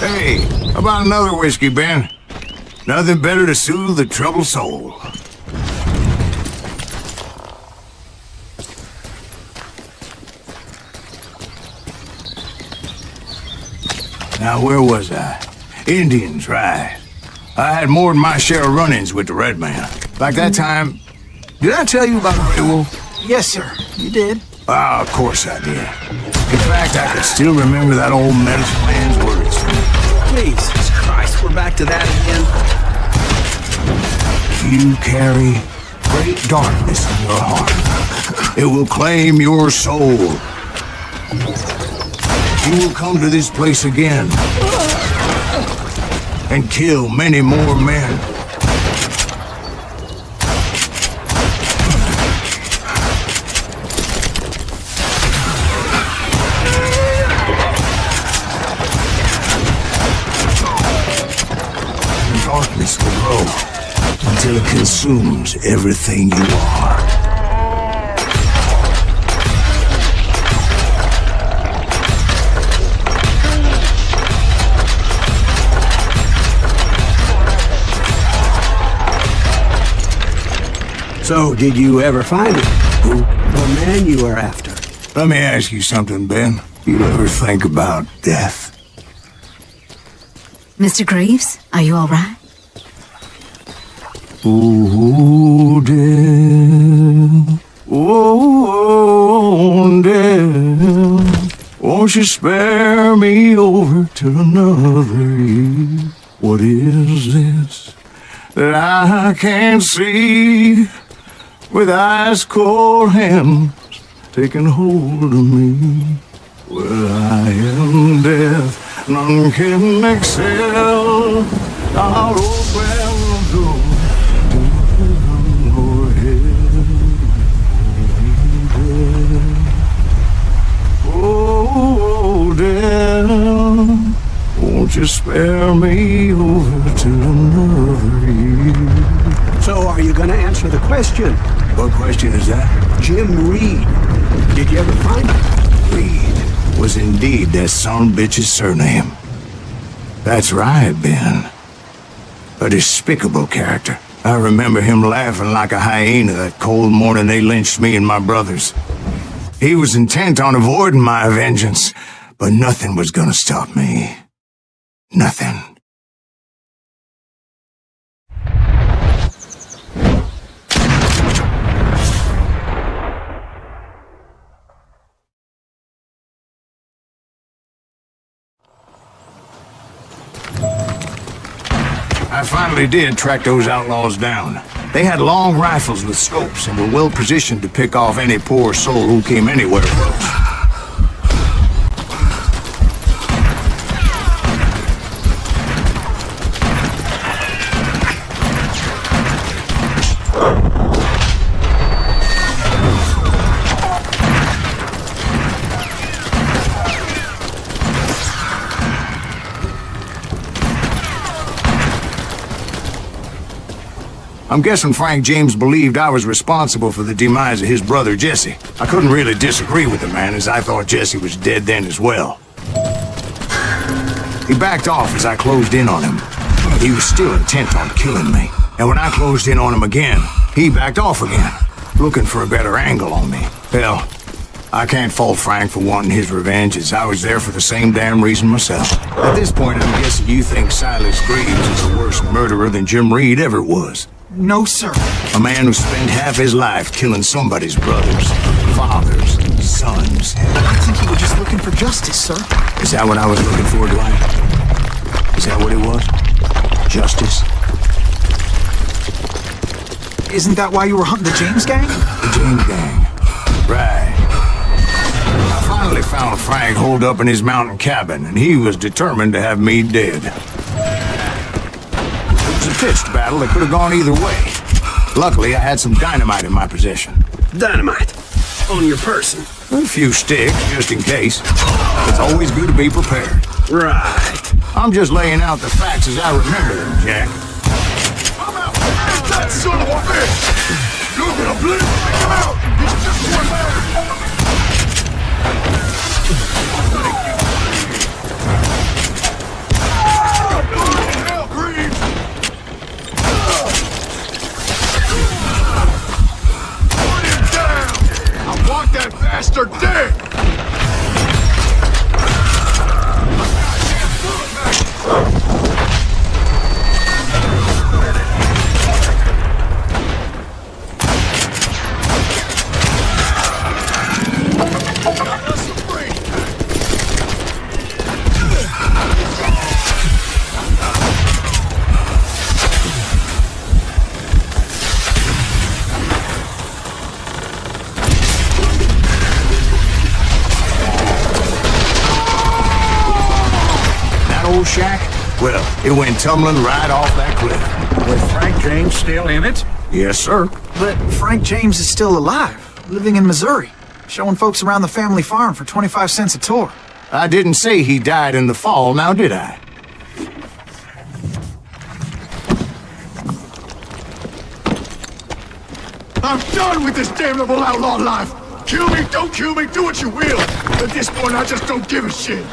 Hey, how about another whiskey, Ben? Nothing better to soothe the troubled soul. Now, where was I? Indians, right. I had more than my share of run-ins with the Red Man. Like that time... Did I tell you about the Grey Wolf? Yes, sir. You did. Ah, of course I did. In fact, I can still remember that old medicine man's words. Jesus Christ, we're back to that again. You carry great darkness in your heart. It will claim your soul. You will come to this place again and kill many more men. Darkness will grow until it consumes everything you are. So, did you ever find him? Who? The man you were after. Let me ask you something, Ben. You ever think about death? Mr. Greaves, are you all right? Oh, death. Oh, death. Won't you spare me over to another year? What is this that I can't see with ice cold hands taking hold of me? Well, I am death, none can excel. I'll open the door to heaven or hell. Oh, death, won't you spare me over to another year? So, are you gonna answer the question? What question is that? Jim Reed. Did you ever find him? Reed was indeed that son bitch's surname. That's right, Ben. A despicable character. I remember him laughing like a hyena that cold morning they lynched me and my brothers. He was intent on avoiding my vengeance, but nothing was gonna stop me. Nothing. I finally did track those outlaws down. They had long rifles with scopes and were well positioned to pick off any poor soul who came anywhere close. I'm guessing Frank James believed I was responsible for the demise of his brother Jesse. I couldn't really disagree with the man, as I thought Jesse was dead then as well. He backed off as I closed in on him. He was still intent on killing me. And when I closed in on him again, he backed off again, looking for a better angle on me. Hell, I can't fault Frank for wanting his revenge, as I was there for the same damn reason myself. At this point, I'm guessing you think Silas Greaves is a worse murderer than Jim Reed ever was. No, sir. A man who spent half his life killing somebody's brothers, fathers, sons. I think he was just looking for justice, sir. Is that what I was looking for, Dwight? Is that what it was? Justice? Isn't that why you were hunting the James gang? The James gang. Right. I finally found Frank holed up in his mountain cabin, and he was determined to have me dead. It was a pitched battle that could have gone either way. Luckily, I had some dynamite in my possession. Dynamite? On your person? A few sticks, just in case. It's always good to be prepared. Right. I'm just laying out the facts as I remember them, Jack. I'm out! That son of a bitch! You're gonna bleed him out! He's just one man! Hell, Greaves! Put him down! I want that bastard dead! Shack? Well, it went tumbling right off that cliff. With Frank James still in it? Yes, sir. But Frank James is still alive, living in Missouri, showing folks around the family farm for 25 cents a tour. I didn't say he died in the fall, now did I? I'm done with this damnable outlaw life! Kill me, don't kill me, do what you will! At this point, I just don't give a shit!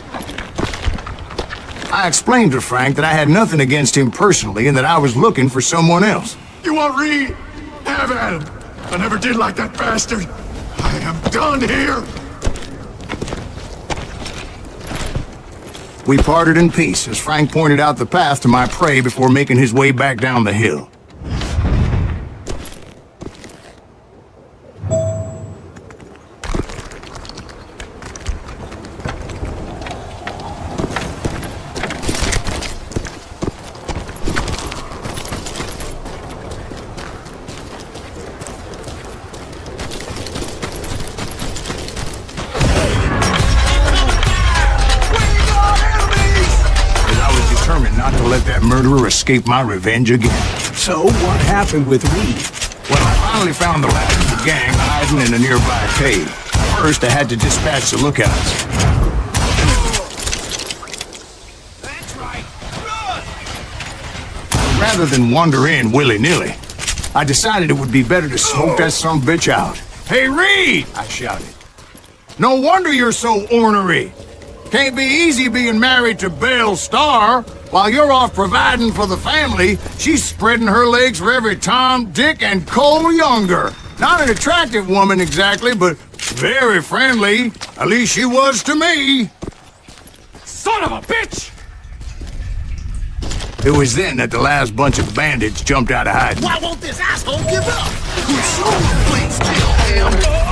I explained to Frank that I had nothing against him personally and that I was looking for someone else. You want Reed? Have at him! I never did like that bastard! I am done here! We parted in peace as Frank pointed out the path to my prey before making his way back down the hill. Murderer escape my revenge again. So, what happened with Reed? Well, I finally found the last of the gang hiding in a nearby cave. First, I had to dispatch the lookouts. That's right! Run! Rather than wander in willy-nilly, I decided it would be better to smoke that sumbitch out. Hey, Reed! I shouted. No wonder you're so ornery. Can't be easy being married to Belle Starr. While you're off providing for the family, she's spreading her legs for every Tom, Dick, and Cole Younger. Not an attractive woman exactly, but very friendly. At least she was to me. Son of a bitch! It was then that the last bunch of bandits jumped out of hiding. Why won't this asshole give up? Please kill him!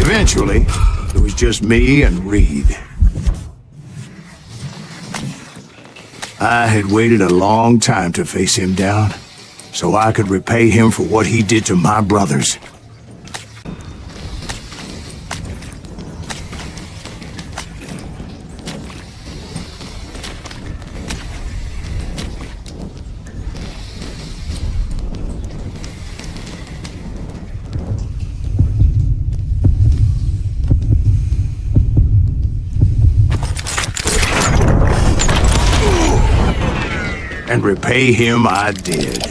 Eventually, it was just me and Reed. I had waited a long time to face him down, so I could repay him for what he did to my brothers. And repay him I did.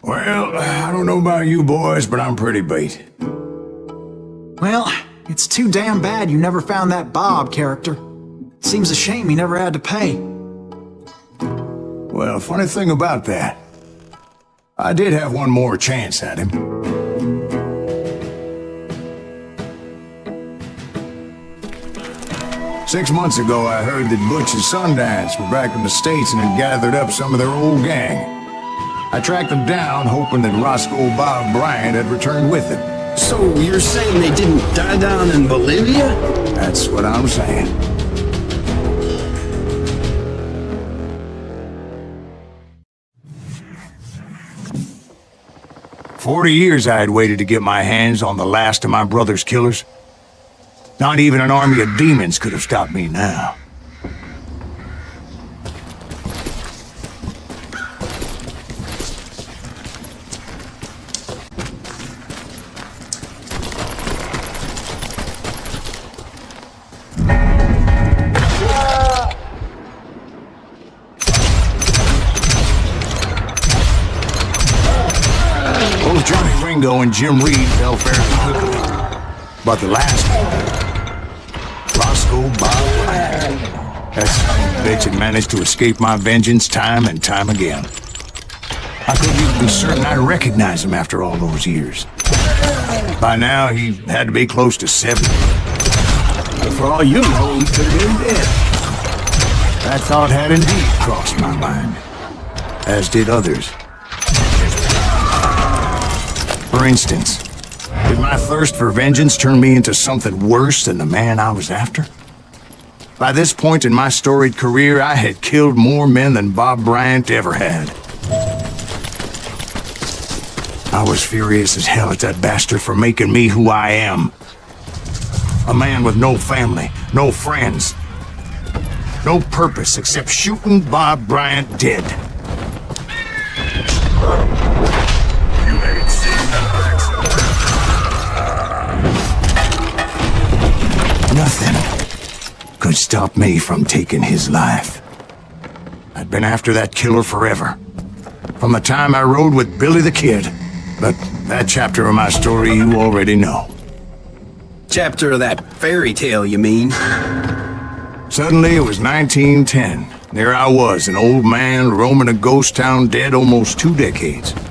Well, I don't know about you boys, but I'm pretty beat. Well, it's too damn bad you never found that Bob character. Seems a shame he never had to pay. Well, funny thing about that, I did have one more chance at him. 6 months ago, I heard that Butch and Sundance were back in the States and had gathered up some of their old gang. I tracked them down, hoping that Roscoe Bob Bryant had returned with them. So you're saying they didn't die down in Bolivia? That's what I'm saying. "40 years I had waited to get my hands on the last of my brother's killers. Not even an army of demons could have stopped me now. Both Johnny Ringo and Jim Reed fell fairly quickly. But the last one, Roscoe Bob Bryant, that son of a bitch had managed to escape my vengeance time and time again. I couldn't even be certain I'd recognize him after all those years. By now, he had to be close to 70. For all you know, he could have been dead. That thought had indeed crossed my mind, as did others. For instance, did my thirst for vengeance turn me into something worse than the man I was after? By this point in my storied career, I had killed more men than Bob Bryant ever had. I was furious as hell at that bastard for making me who I am. A man with no family, no friends, no purpose except shooting Bob Bryant dead. Nothing could stop me from taking his life. I'd been after that killer forever, from the time I rode with Billy the Kid. But that chapter of my story you already know. Chapter of that fairy tale, you mean? Suddenly it was 1910. There I was, an old man roaming a ghost town dead almost 2 decades. The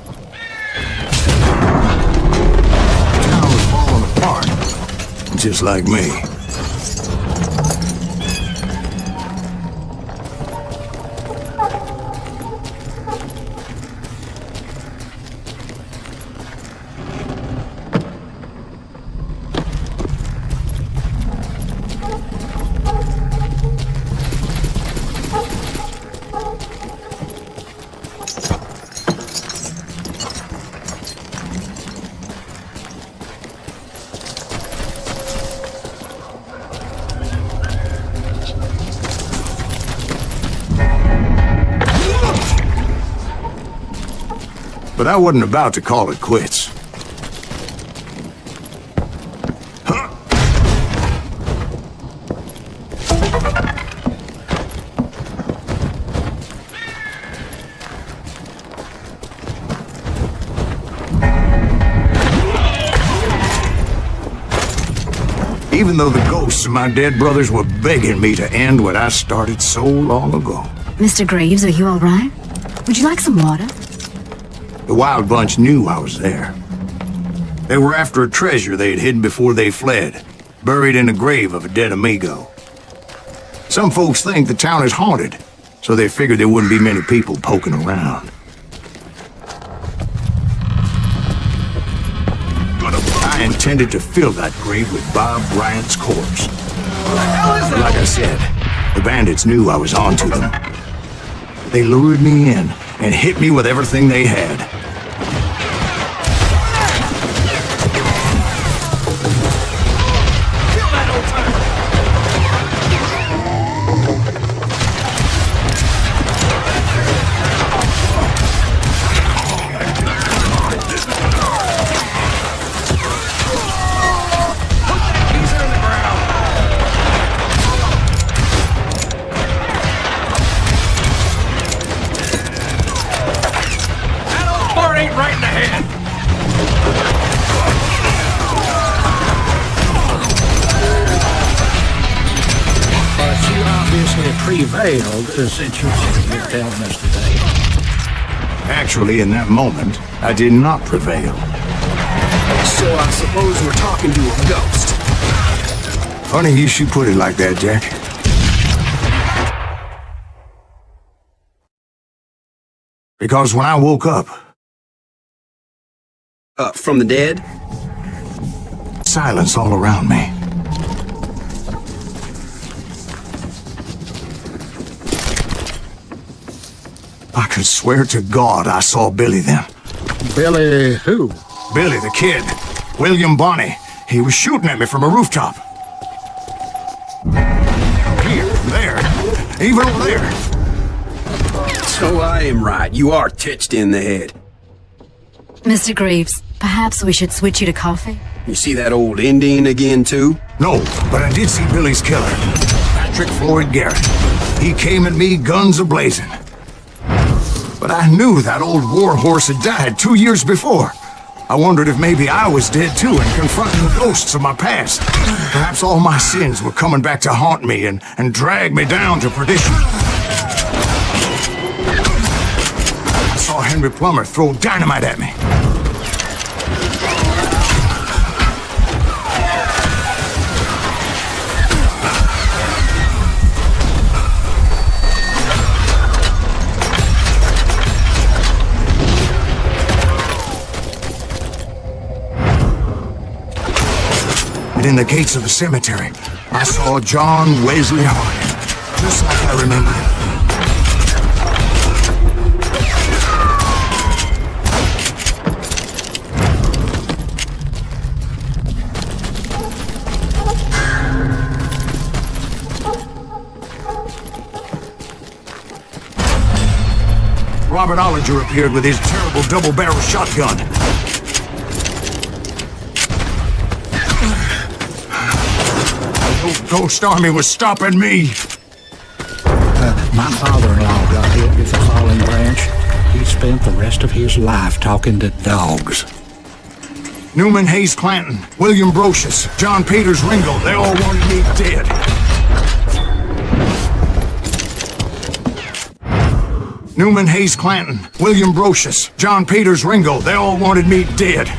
town was falling apart, just like me. but I wasn't about to call it quits. Even though the ghosts of my dead brothers were begging me to end what I started so long ago. Mr. Graves, are you all right? Would you like some water? The Wild Bunch knew I was there. They were after a treasure they had hidden before they fled, buried in the grave of a dead amigo. Some folks think the town is haunted, so they figured there wouldn't be many people poking around. I intended to fill that grave with Bob Bryant's corpse. But like I said, the bandits knew I was onto them. They lured me in and hit me with everything they had. Prevailed since you're telling us today. Actually, in that moment, I did not prevail. So I suppose we're talking to a ghost. Funny you should put it like that, Jack. Because when I woke up... From the dead? Silence all around me. I could swear to God I saw Billy then. Billy who? Billy the kid. William Bonney. He was shooting at me from a rooftop. Here, there, even over there. So I am right. You are titched in the head. Mr. Graves, perhaps we should switch you to coffee? You see that old Indian again, too? No, but I did see Billy's killer. Patrick Floyd Garrett. He came at me guns a-blazing. But I knew that old war horse had died 2 years before. I wondered if maybe I was dead too and confronting the ghosts of my past. Perhaps all my sins were coming back to haunt me and drag me down to perdition. I saw Henry Plummer throw dynamite at me. In the gates of the cemetery, I saw John Wesley Harding, just like I remember him. Robert Ollinger appeared with his terrible double-barrel shotgun. Ghost army was stopping me. My father-in-law got hit with a falling branch. He spent the rest of his life talking to dogs. Newman Hayes Clanton, William Brocious, John Peters Ringo, they all wanted me dead. Newman Hayes Clanton, William Brocious, John Peters Ringo, they all wanted me dead.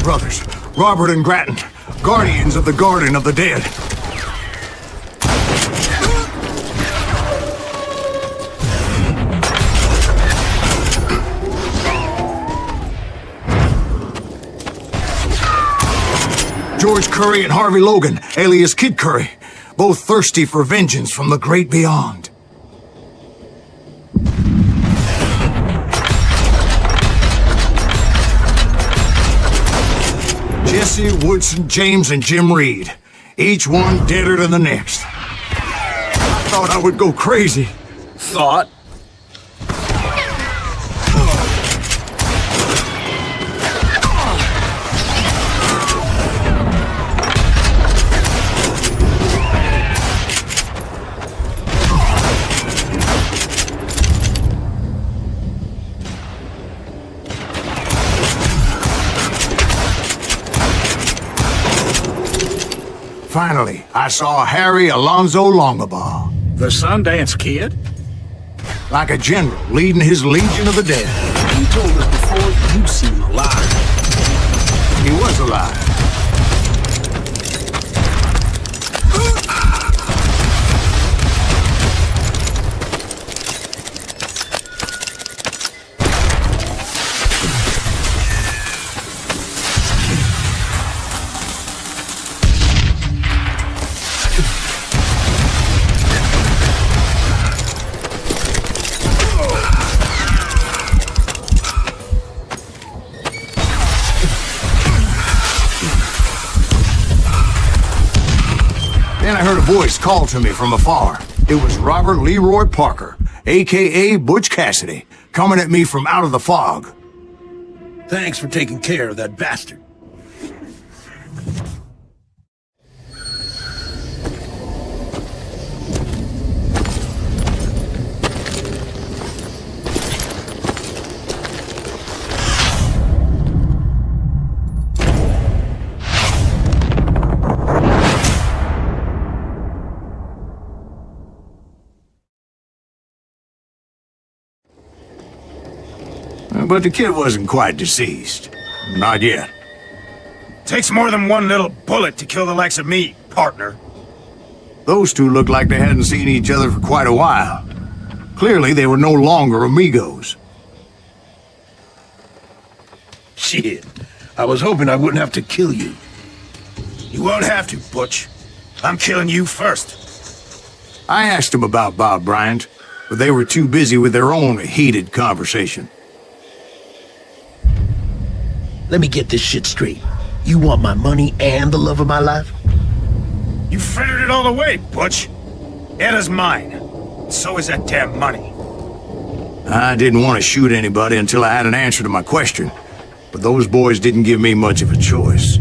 Brothers, Robert and Grattan, guardians of the Garden of the Dead. George Curry and Harvey Logan, alias Kid Curry, both thirsty for vengeance from the great beyond. Jesse, Woodson, James, and Jim Reed. Each one deader than the next. I thought I would go crazy. Thought? Finally, I saw Harry Alonzo Longabaugh. The Sundance Kid? Like a general leading his legion of the dead. You told us before you'd seen him alive. He was alive. Then I heard a voice call to me from afar. It was Robert Leroy Parker, a.k.a. Butch Cassidy, coming at me from out of the fog. Thanks for taking care of that bastard. But the kid wasn't quite deceased. Not yet. Takes more than one little bullet to kill the likes of me, partner. Those two looked like they hadn't seen each other for quite a while. Clearly, they were no longer amigos. Shit. I was hoping I wouldn't have to kill you. You won't have to, Butch. I'm killing you first. I asked them about Bob Bryant, but they were too busy with their own heated conversation. Let me get this shit straight. You want my money and the love of my life? You frittered it all away, Butch. Eda's mine. So is that damn money. I didn't want to shoot anybody until I had an answer to my question, but those boys didn't give me much of a choice.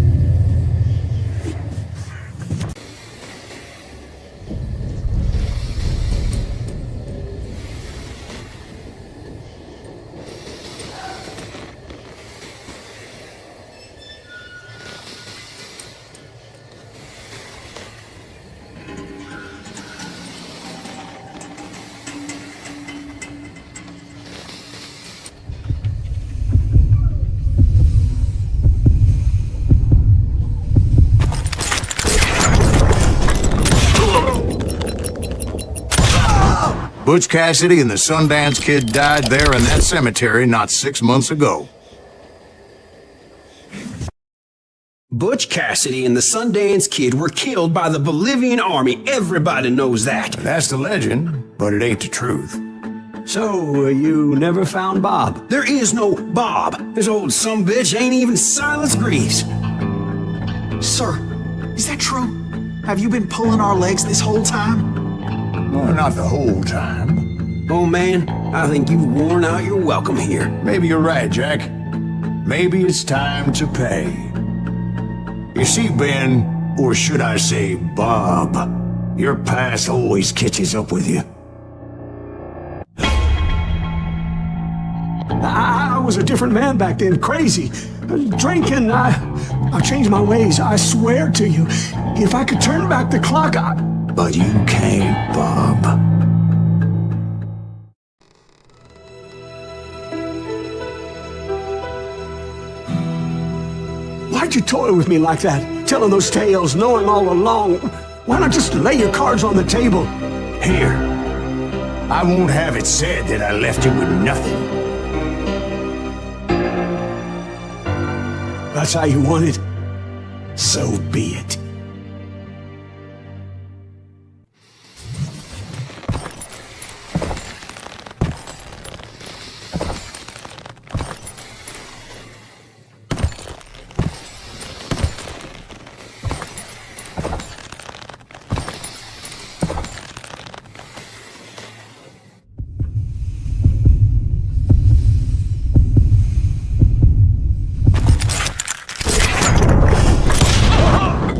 Butch Cassidy and the Sundance Kid died there in that cemetery not 6 months ago. Butch Cassidy and the Sundance Kid were killed by the Bolivian army. Everybody knows that. That's the legend, but it ain't the truth. So, you never found Bob? There is no Bob. This old sumbitch ain't even Silas Greaves. Sir, is that true? Have you been pulling our legs this whole time? Well, not the whole time. Oh man, I think you've worn out your welcome here. Maybe you're right, Jack. Maybe it's time to pay. You see, Ben, or should I say Bob, your past always catches up with you. I was a different man back then, crazy. Drinking, I changed my ways, I swear to you. If I could turn back the clock, But you can't, Bob. Why'd you toy with me like that? Telling those tales, knowing all along. Why not just lay your cards on the table? Here. I won't have it said that I left you with nothing. That's how you want it? So be it.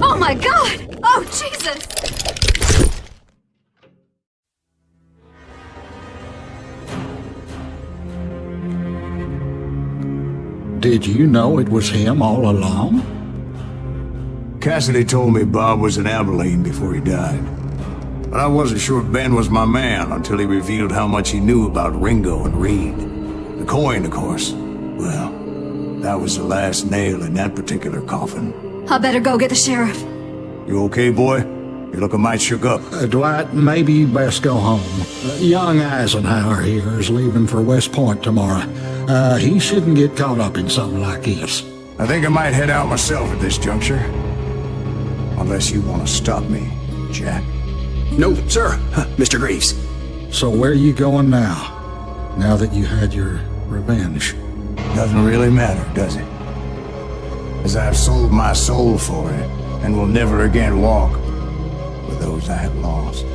Oh my God! Oh, Jesus! Did you know it was him all along? Cassidy told me Bob was in Abilene before he died. But I wasn't sure Ben was my man until he revealed how much he knew about Ringo and Reed. The coin, of course. Well, that was the last nail in that particular coffin. I better go get the sheriff. You okay, boy? You're looking mighty shook up. Dwight, maybe you best go home. Young Eisenhower here is leaving for West Point tomorrow. He shouldn't get caught up in something like this. I think I might head out myself at this juncture. Unless you want to stop me, Jack. No, sir, Mr. Greaves. So where are you going now? Now that you had your revenge? Doesn't really matter, does it? As I've sold my soul for it, and will never again walk with those I have lost.